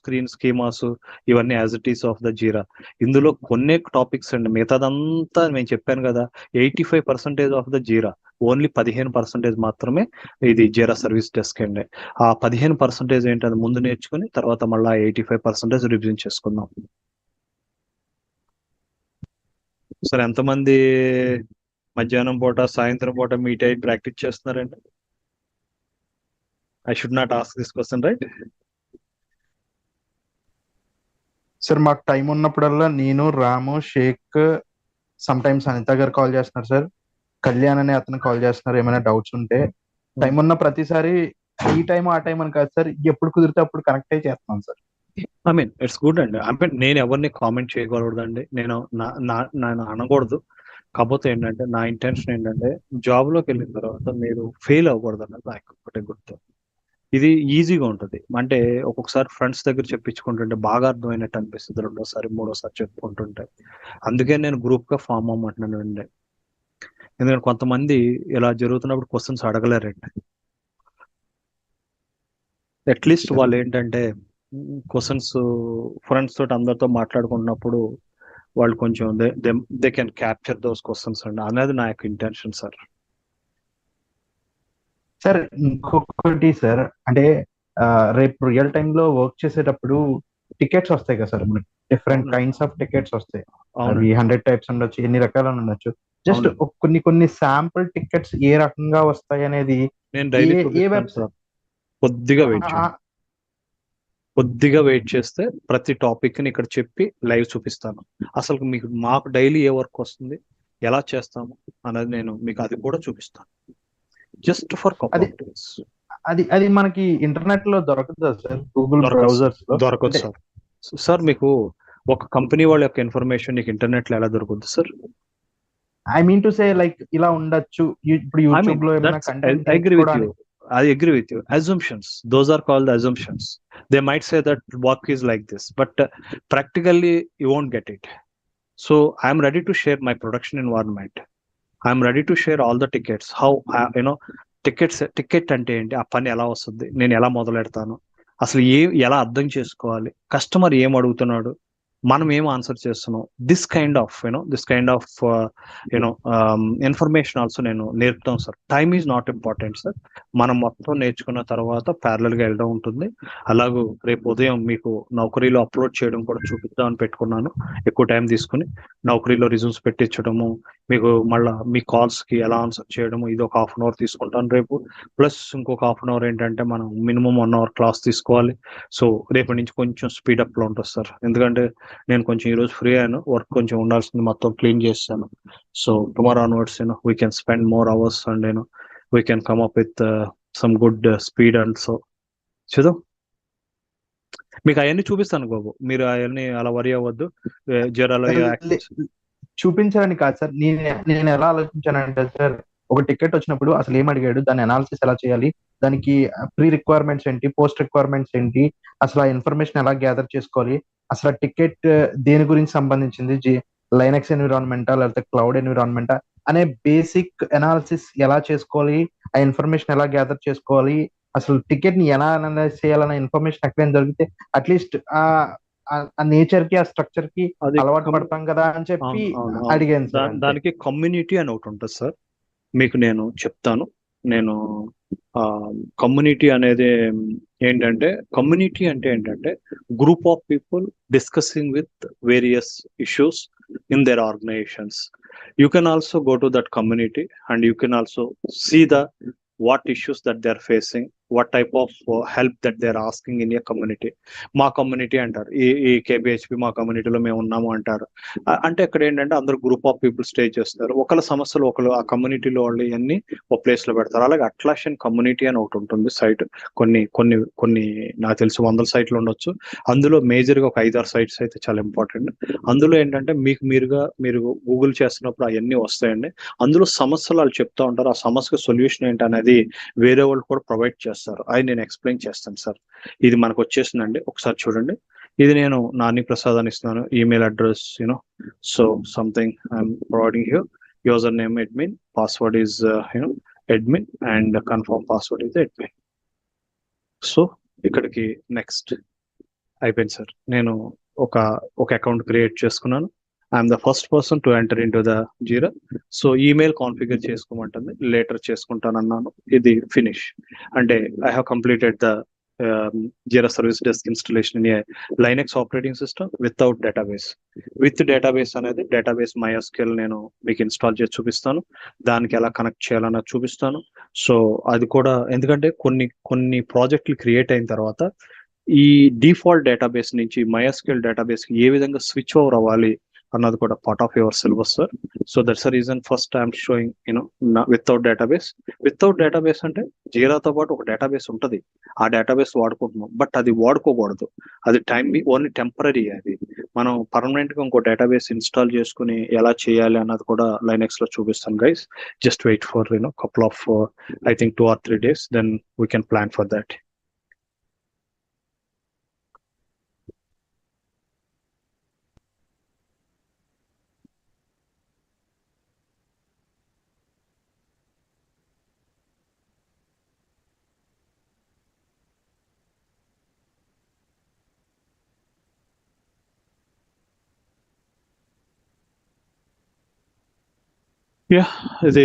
స్క్రీన్ స్కీమాస్ ఇవన్నీ as it is of the Jira. ఇందులో కొన్ని టాపిక్స్ అండి, మిగతాదంతా నేను చెప్పాను కదా 85% ఆఫ్ ద జీరా, ఓన్లీ 15% మాత్రమే ఇది జీరా సర్వీస్ డెస్క్ అండి. ఆ 15% ఏంటి అది ముందు నేర్చుకుని తర్వాత మళ్ళీ 85% రివిజన్ చేసుకుందాం. సార్ ఎంతమంది మధ్యాహ్నం పూట సాయంత్రం పూట మీట్ అయ్యి ప్రాక్టీస్ చేస్తున్నారండి? I should not ask this question, right? Sir మాకు టైం ఉన్నప్పుడల్లా నేను, రాము, షేక్, సమ్ టైమ్స్ అనిత గారు కాల్ చేస్తున్నారు సార్. కళ్యాణ్ అనే అతను కాల్ చేస్తున్నారు ఏమైనా డౌట్స్ ఉంటే. టైం ఉన్న ప్రతిసారి ఈ టైం ఆ టైం అని కాదు సార్, ఎప్పుడు కుదిరితే అప్పుడు కనెక్ట్ అయ్యి చేస్తున్నాం sir. I mean it's good అండి. అంటే నేను ఎవరిని కామెంట్ చేయకూడదండి, నేను అనకూడదు. కాకపోతే ఏంటంటే నా ఇంటెన్షన్ ఏంటంటే జాబ్లోకి వెళ్ళిన తర్వాత మీరు ఫెయిల్ అవ్వకూడదండి. నాకు ఒకటే గుర్తు. ఇది ఈజీగా ఉంటుంది. అంటే ఒక్కొక్కసారి ఫ్రెండ్స్ దగ్గర చెప్పించుకుంటుంటే బాగా అర్థమైనట్టు అనిపిస్తుంది, రెండోసారి మూడోసారి చెప్పుకుంటుంటే. అందుకే నేను గ్రూప్గా ఫామ్ అవ్వమంటున్నాను అండి. ఎందుకంటే కొంతమంది ఇలా జరుగుతున్నప్పుడు క్వశ్చన్స్ అడగలేరండి. అట్లీస్ట్ వాళ్ళు ఏంటంటే క్వశ్చన్స్ ఫ్రెండ్స్ తోటి అందరితో మాట్లాడుకున్నప్పుడు వాళ్ళు కొంచెం they can capture those questions అండి, అనేది నా యొక్క ఇంటెన్షన్ సార్. సార్ ఇంకొకటి సార్, అంటే రేపు రియల్ టైమ్ లో వర్క్ చేసేటప్పుడు టికెట్స్ వస్తాయి కదా సార్, మనకి డిఫరెంట్ కైండ్స్ ఆఫ్ టికెట్స్ వస్తాయి. అవి 100 టైప్స్ ఉండొచ్చు, ఎన్ని రకాలు ఉండొచ్చు. జస్ట్ కొన్ని శాంపుల్ టికెట్స్ ఏ రకంగా వస్తాయి అనేది నేను డైలీ సార్. కొద్దిగా వెయిట్ చేస్తే ప్రతి టాపిక్ ని ఇక్కడ చెప్పి లైవ్ చూపిస్తాను. అసలు మాకు డైలీ ఏ వర్క్ వస్తుంది, ఎలా చేస్తాము అనేది నేను మీకు అది కూడా చూపిస్తాను. జస్ట్ ఫర్ అది మనకి ఇంటర్నెట్ లో దొరకదా సార్? గూగుల్ బ్రౌజర్స్ లో దొరకదు సార్. సార్ మీకు ఒక కంపెనీ వాళ్ళ యొక్క ఇన్ఫర్మేషన్ నీకు ఇంటర్నెట్ లో ఎలా దొరుకుతుంది sir? I mean to say like ఇలా ఉండొచ్చు. ఇప్పుడు యూట్యూబ్ లో ఏమైనా content I agree with you. Assumptions. Those are called assumptions. They might say that work is like this, but practically you won't get it. So I'm ready to share my production environment. I'm ready to share all the tickets. How, ticket అంటే ఏంటి, ఆ పని ఎలా వస్తుంది, నేను ఎలా మొదలెడతాను, అసలు ఎలా అర్థం చేసుకోవాలి, కస్టమర్ ఏం అడుగుతున్నాడు, మనం ఏం ఆన్సర్ చేస్తున్నాం, this kind of information also నేను నేర్పుతాం sir. Time is not important sir. మనం మొత్తం నేర్చుకున్న తర్వాత ప్యారలల్ గా వెళ్ళడం ఉంటుంది. అలాగూ రేపు ఉదయం మీకు నౌకరీలో అప్లోడ్ చేయడం కూడా చూపిద్దామని పెట్టుకున్నాను. ఎక్కువ టైం తీసుకుని నౌకరీలో రిజ్యూమ్స్ పెట్టించడము, మీకు మళ్ళీ మీ కాల్స్ కి ఎలా ఆన్సర్ చేయడము, ఇది ఒక 1/2 అవర్ తీసుకుంటాను రేపు. ప్లస్ ఇంకొక 1/2 అవర్ ఏంటంటే మనం మినిమం 1 అవర్ క్లాస్ తీసుకోవాలి. సో రేపటి నుంచి కొంచెం స్పీడప్ లో ఉంటుంది సార్. ఎందుకంటే నేను కొంచెం ఈరోజు ఫ్రీ అయ్యాను, వర్క్ కొంచెం ఉండాల్సింది మొత్తం క్లీన్ చేస్తాను. So tomorrow onwards we can spend more hours and we can come up with some good speed. And so చూద్దాం, మీకు అవన్నీ చూపిస్తాను బాబు, మీరు అవన్నీ అలా వరి అవ్వద్దు. జరాలో చూపించాలని కాదు సార్, నేను ఎలా ఆలోచించానంటే సార్, ఒక టికెట్ వచ్చినప్పుడు అసలు ఏం అడిగాడు, దాని అనాలిసిస్ ఎలా చేయాలి, దానికి ప్రీ రిక్వైర్మెంట్స్ ఏంటి, పోస్ట్ రిక్వైర్మెంట్స్ ఏంటి, అసలు ఆ ఇన్ఫర్మేషన్ ఎలా గ్యాదర్ చేసుకోవాలి, అసలు టికెట్ దేని గురించి సంబంధించింది, లైనక్స్ ఎన్విరాన్మెంటా లేకపోతే క్లౌడ్ ఎన్విరాన్మెంటా అనే బేసిక్ అనాలిసిస్ ఎలా చేసుకోవాలి, ఆ ఇన్ఫర్మేషన్ ఎలా గ్యాదర్ చేసుకోవాలి, అసలు టికెట్ ని ఎలా అనలైజ్ చేయాలన్న ఇన్ఫర్మేషన్ ఎక్కడైనా దొరికితే అట్లీస్ట్ ఆ నేచర్ కి, ఆ స్ట్రక్చర్ కి అలవాటు పడతాం కదా అని చెప్పి అడిగాను సార్. దానికి కమ్యూనిటీ అని ఒకటి ఉంటుంది సార్, మీకు నేను చెప్తాను. నేను కమ్యూనిటీ అనేది ఏంటంటే, కమ్యూనిటీ అంటే ఏంటంటే group of people discussing with various issues in their organizations. You can also go to that community and you can also see the what issues that they're facing, what type of help that they're asking in your community. మా community అంటారు, ఈ KBHP మా కమ్యూనిటీలో మేము ఉన్నాము అంటారు. అంటే ఇక్కడ ఏంటంటే అందరు గ్రూప్ ఆఫ్ పీపుల్ స్టే చేస్తారు, ఒకళ్ళ సమస్యలు ఒకళ్ళు ఆ కమ్యూనిటీలో వాళ్ళు ఇవన్నీ ఒక ప్లేస్ లో పెడతారు. అలాగే అట్లాషన్ కమ్యూనిటీ అని ఒకటి ఉంటుంది సైట్. కొన్ని కొన్ని కొన్ని నాకు తెలిసి 100 సైట్లు ఉండొచ్చు. అందులో మేజర్ గా ఒక 5-6 సైట్స్ అయితే చాలా ఇంపార్టెంట్. అందులో ఏంటంటే మీరు గూగుల్ చేస్తున్నప్పుడు అవన్నీ వస్తాయండి. అందులో సమస్యలు వాళ్ళు చెప్తా ఉంటారు, ఆ సమస్యకు సొల్యూషన్ ఏంటి అనేది వేరే వాళ్ళు కూడా ప్రొవైడ్ చేస్తారు. అది నేను ఎక్స్ప్లెయిన్ చేస్తాను సార్. ఇది మనకు వచ్చేసిందండి, ఒకసారి చూడండి. ఇది నేను నాని ప్రసాద్ అని ఇస్తున్నాను, email address, so something I'm providing here. Username admin, password is admin and confirm password is admin. So ఇక్కడికి నెక్స్ట్ అయిపోయింది సార్. నేను ఒక అకౌంట్ క్రియేట్ చేసుకున్నాను. I'm the first person to enter into the Jira. So email configure చేసుకోమంటుంది, later చేసుకుంటానన్నాను. ఇది finish అంటే I have completed the Jira service desk installation in a Linux operating system without database. With database అనేది database MySQL నేను మీకు install చేసి చూపిస్తాను, దానికి ఎలా కనెక్ట్ చేయాలన్నది చూపిస్తాను. సో అది కూడా ఎందుకంటే కొన్ని ప్రాజెక్టులు క్రియేట్ అయిన తర్వాత ఈ డిఫాల్ట్ డేటాబేస్ నుంచి MySQL డేటాబేస్ కి ఏ విధంగా స్విచ్ ఓవర్ అవ్వాలి అన్నది కూడా part of your syllabus sir. So that's the reason first I'm showing without database. Without database అంటే జీరాతో పాటు ఒక డేటాబేస్ ఉంటుంది, ఆ డేటాబేస్ వాడుకుంటున్నాం, బట్ అది వాడుకోకూడదు. అది ఓన్లీ టెంపరీ. అది మనం పర్మనెంట్ గా ఇంకో డేటాబేస్ ఇన్స్టాల్ చేసుకుని ఎలా చేయాలి అన్నది కూడా లైనెక్స్ లో చూపిస్తాను guys. Just wait for couple of I think 2 or 3 days, then we can plan for that. Yeah, ఇది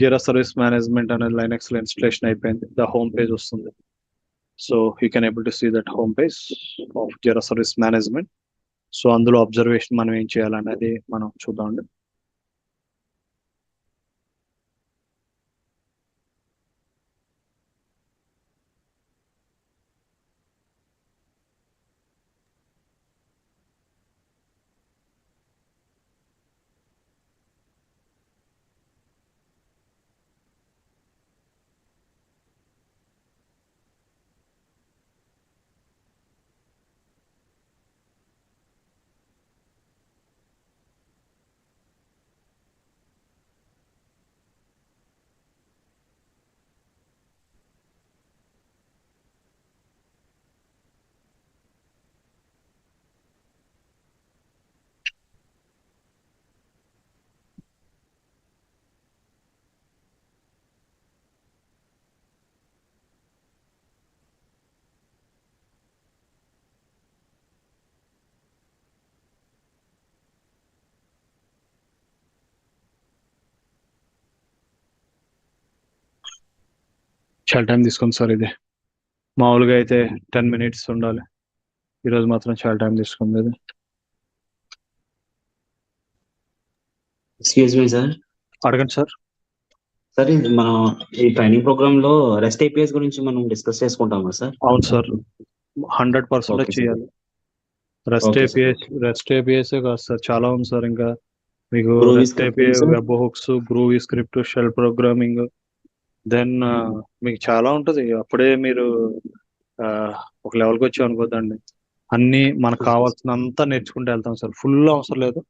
జీరా సర్వీస్ మేనేజ్మెంట్ అనేది లైనెక్స్ లో ఇన్స్టలేషన్ అయిపోయింది. ద హోమ్ పేజ్ వస్తుంది. So you can able to see that home page of Jira service management. So అందులో observation మనం ఏం చేయాలనేది మనం చూద్దామండి. చాలా టైం తీసుకుంది సార్ ఇది. మామూలుగా అయితే 10 minutes ఉండాలి, ఈరోజు మాత్రం చాలా టైం తీసుకుంది ఇది. Excuse me sir. అడగండి సార్. సార్ ఇది మనం ఈ ట్రైనింగ్ ప్రోగ్రామ్ లో రెస్ట్ ఏపీఎస్ గురించి మనం డిస్కస్ చేసుకుంటామా సార్? అవును సార్, 100% Okay, sir. చేయాలి. REST Okay, sir. ఏపీఎస్ కాదు సార్, చాలా ఉంది సార్. ఇంకా మీకు Groovy REST script API, sir? Webhooks, Groovy script, shell programming, then మీకు చాలా ఉంటుంది. అప్పుడే మీరు ఒక లెవెల్కి వచ్చి అనుకోద్దండి. అన్ని మనకు కావాల్సినంత నేర్చుకుంటూ వెళ్తాం సార్. ఫుల్ అవసరం లేదు,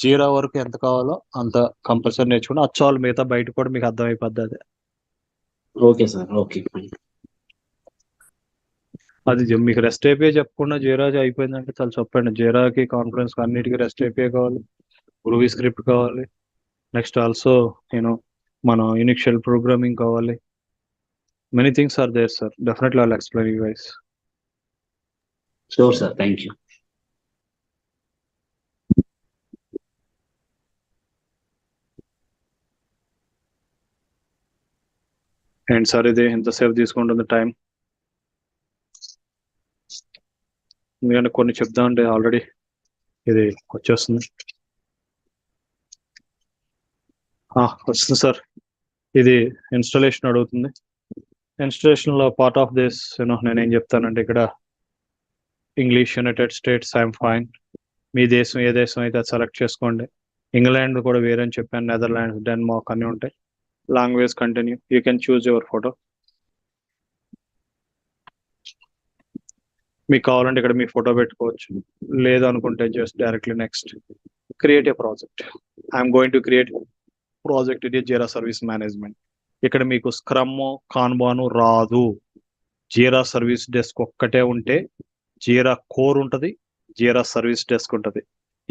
జీరా వరకు ఎంత కావాలో అంత కంపల్సరీ నేర్చుకుంటే అచ్చాలు మిగతా బయట కూడా మీకు అర్థమైపోద్ది. అది ఓకే సార్, ఓకే. అది మీకు రెస్ట్ ఏపీఐ చెప్పకుండా జీరా అయిపోయిందంటే చాలా చెప్పండి. జీరాకి, కాన్ఫరెన్స్ అన్నిటికీ రెస్ట్ ఏపీఐ కావాలి, గ్రూవీ స్క్రిప్ట్ కావాలి, నెక్స్ట్ ఆల్సో మన యూనిక్ షెల్ ప్రోగ్రామింగ్ కావాలి. Many things are there sir. Definitely I'll explain you guys. Sure sir, thank you. And sir ఇది ఎంతసేపు తీసుకుంటుంది టైం? ఎందుకంటే కొన్ని చెప్దామంటే ఆల్రెడీ ఇది వచ్చేస్తుంది. వస్తుంది సార్. ఇది ఇన్స్టాలేషన్ అడుగుతుంది. ఇన్స్టాలేషన్ లో పార్ట్ ఆఫ్ దిస్ నేను ఏం చెప్తానంటే ఇక్కడ English, United States I'm fine. మీ దేశం ఏ దేశం అయితే అది సెలెక్ట్ చేసుకోండి. ఇంగ్లాండ్ కూడా వేరే అని చెప్పాను, నెదర్లాండ్స్, డెన్మార్క్ అన్నీ ఉంటాయి. Language continue, you can choose your photo. మీకు కావాలంటే ఇక్కడ మీ ఫోటో పెట్టుకోవచ్చు, లేదు అనుకుంటే just directly next. Create a project. I'm going to create project ఇది జీరా సర్వీస్ మేనేజ్మెంట్. ఇక్కడ మీకు స్క్రమ్, కాన్బాను రాదు. జీరా సర్వీస్ డెస్క్ ఒక్కటే ఉంటే జీరా కోర్ ఉంటుంది, జీరా సర్వీస్ డెస్క్ ఉంటుంది.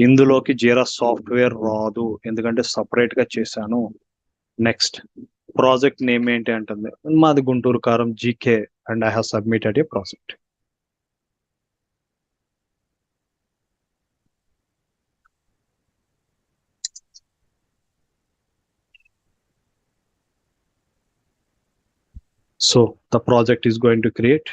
ఇందులోకి జీరా సాఫ్ట్వేర్ రాదు, ఎందుకంటే సపరేట్ గా చేశాను. నెక్స్ట్ ప్రాజెక్ట్ నేమ్ ఏంటి అంటుంది, మాది గుంటూరు కారం GK and I have submitted A project. So the project is going to create.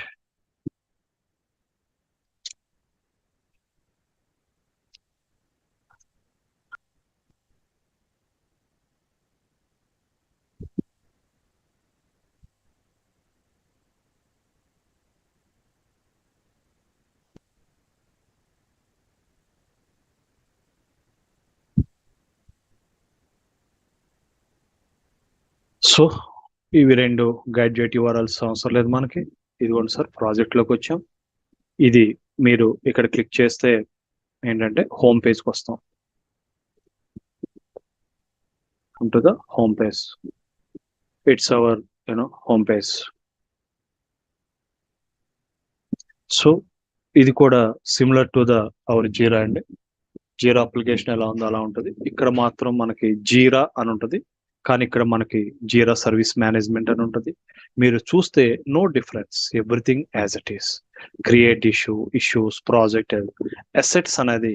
So ఇవి రెండు గ్యాడ్జెట్ URLs అవసరం లేదు మనకి. ఇదిగోండి సార్, ప్రాజెక్ట్ లోకి వచ్చాం. ఇది మీరు ఇక్కడ క్లిక్ చేస్తే ఏంటంటే హోమ్ పేజ్కి వస్తాం. To the home page. It's our home page. So ఇది కూడా సిమిలర్ టు ద అవర్ జీరా అండి. జీరా అప్లికేషన్ ఎలా ఉందో అలా ఉంటుంది. ఇక్కడ మాత్రం మనకి జీరా అని ఉంటుంది, కానీ ఇక్కడ మనకి జీరా సర్వీస్ మేనేజ్మెంట్ అని ఉంటుంది. మీరు చూస్తే no difference, everything as it is. Create issues, project, assets అనేది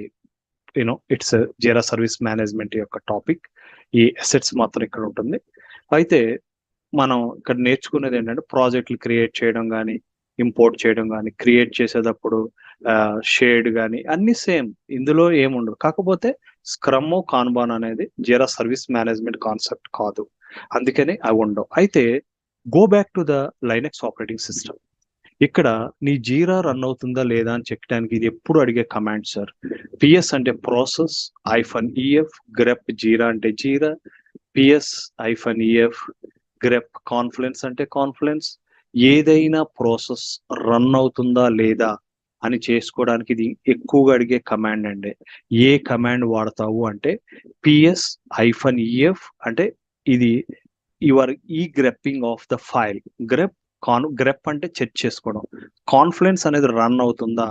ఇట్స్ జీరా సర్వీస్ మేనేజ్మెంట్ యొక్క టాపిక్. ఈ అసెట్స్ మాత్రం ఇక్కడ ఉంటుంది. అయితే మనం ఇక్కడ నేర్చుకునేది ఏంటంటే ప్రాజెక్టులు క్రియేట్ చేయడం కానీ, ఇంపోర్ట్ చేయడం కానీ, క్రియేట్ చేసేటప్పుడు షేడ్ కానీ అన్ని సేమ్, ఇందులో ఏముండదు. కాకపోతే స్క్రమ్, కాన్బాన్ అనేది జీరా సర్వీస్ మేనేజ్మెంట్ కాన్సెప్ట్ కాదు, అందుకని అవి ఉండవు. అయితే go back to the Linux operating system. ఇక్కడ నీ జీరా రన్ అవుతుందా లేదా అని చెక్కడానికి ఇది ఎప్పుడు అడిగే కమాండ్ సార్. పిఎస్ అంటే ప్రాసెస్ -EF, గ్రెప్ జీరా అంటే జీరా, PS-EF గ్రెప్ కాన్ఫ్లుయెన్స్ అంటే కాన్ఫ్లుయెన్స్. ఏదైనా ప్రాసెస్ రన్ అవుతుందా లేదా అని చేసుకోవడానికి ఇది ఎక్కువగా అడిగే కమాండ్ అండి. ఏ కమాండ్ వాడతావు అంటే PS-EF అంటే ఇది your grepping of the file. Grep అంటే చెక్ చేసుకోవడం. కాన్ఫ్లుయెన్స్ అనేది రన్ అవుతుందా,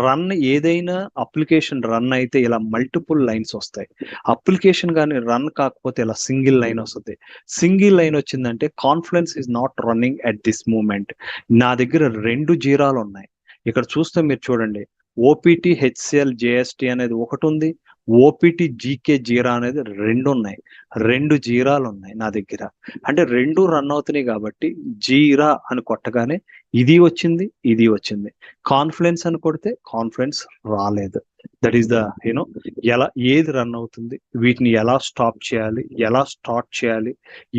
రన్ ఏదైనా అప్లికేషన్ రన్ అయితే ఇలా మల్టిపుల్ లైన్స్ వస్తాయి. అప్లికేషన్ కానీ రన్ కాకపోతే ఇలా సింగిల్ లైన్ వస్తుంది. సింగిల్ లైన్ వచ్చిందంటే Confluence is not running at this moment. నా దగ్గర 2 జీరాలు ఉన్నాయి. ఇక్కడ చూస్తే మీరు చూడండి, OPT HCL JST అనేది ఒకటి ఉంది, OPT GK జీరా అనేది 2 ఉన్నాయి. 2 జీరాలు ఉన్నాయి నా దగ్గర. అంటే 2 రన్ అవుతున్నాయి కాబట్టి జీరా అని కొట్టగానే ఇది వచ్చింది, ఇది వచ్చింది. కాన్ఫ్లుయెన్స్ అని కొడితే కాన్ఫ్లుయెన్స్ రాలేదు. దట్ ఈస్ ద ఎలా ఏది రన్ అవుతుంది, వీటిని ఎలా స్టాప్ చేయాలి, ఎలా స్టార్ట్ చేయాలి,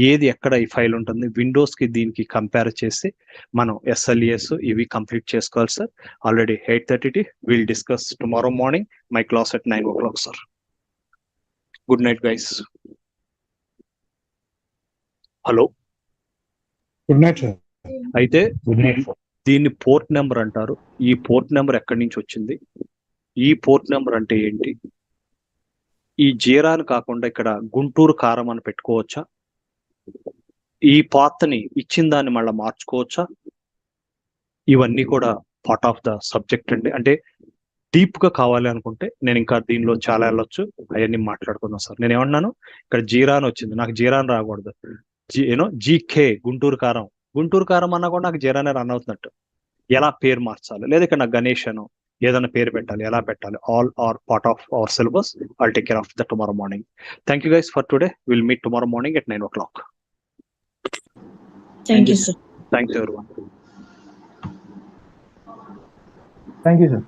ఏది ఎక్కడ ఈ ఫైల్ ఉంటుంది, విండోస్ కి దీనికి కంపేర్ చేసి మనం SLES ఇవి కంప్లీట్ చేసుకోవాలి sir. Already 8:30 will discuss tomorrow morning my class at 9 o'clock sir. Good night guys. Hello, good night sir. అయితే దీన్ని పోర్ట్ నెంబర్ అంటారు. ఈ పోర్ట్ నెంబర్ ఎక్కడి నుంచి వచ్చింది, ఈ పోర్ట్ నెంబర్ అంటే ఏంటి, ఈ జీరాను కాకుండా ఇక్కడ గుంటూరు కారం అని పెట్టుకోవచ్చా, ఈ పాత్ని ఇచ్చిన దాన్ని మళ్ళీ మార్చుకోవచ్చా, ఇవన్నీ కూడా పార్ట్ ఆఫ్ ద సబ్జెక్ట్ అండి. అంటే డీప్ గా కావాలి అనుకుంటే నేను ఇంకా దీనిలో చాలా వెళ్ళొచ్చు, అవన్నీ మాట్లాడుకుందాం సార్. నేను ఏమన్నాను, ఇక్కడ జీరా అని వచ్చింది, నాకు జీరాని రాకూడదు. GK గుంటూరు కారం, గుంటూరు కారం అన్నా కూడా నాకు జీరానే రన్ అవుతున్నట్టు. ఎలా పేరు మార్చాలి, లేదా ఇక్కడ నాకు గణేష్ అను ఏదైనా పేరు పెట్టాలి, ఎలా పెట్టాలి, all are part of our syllabus. I'll take care of that tomorrow morning. Thank you guys for today. We'll meet tomorrow morning at 9 o'clock. Thank you, sir. Thank you everyone. Thank you sir.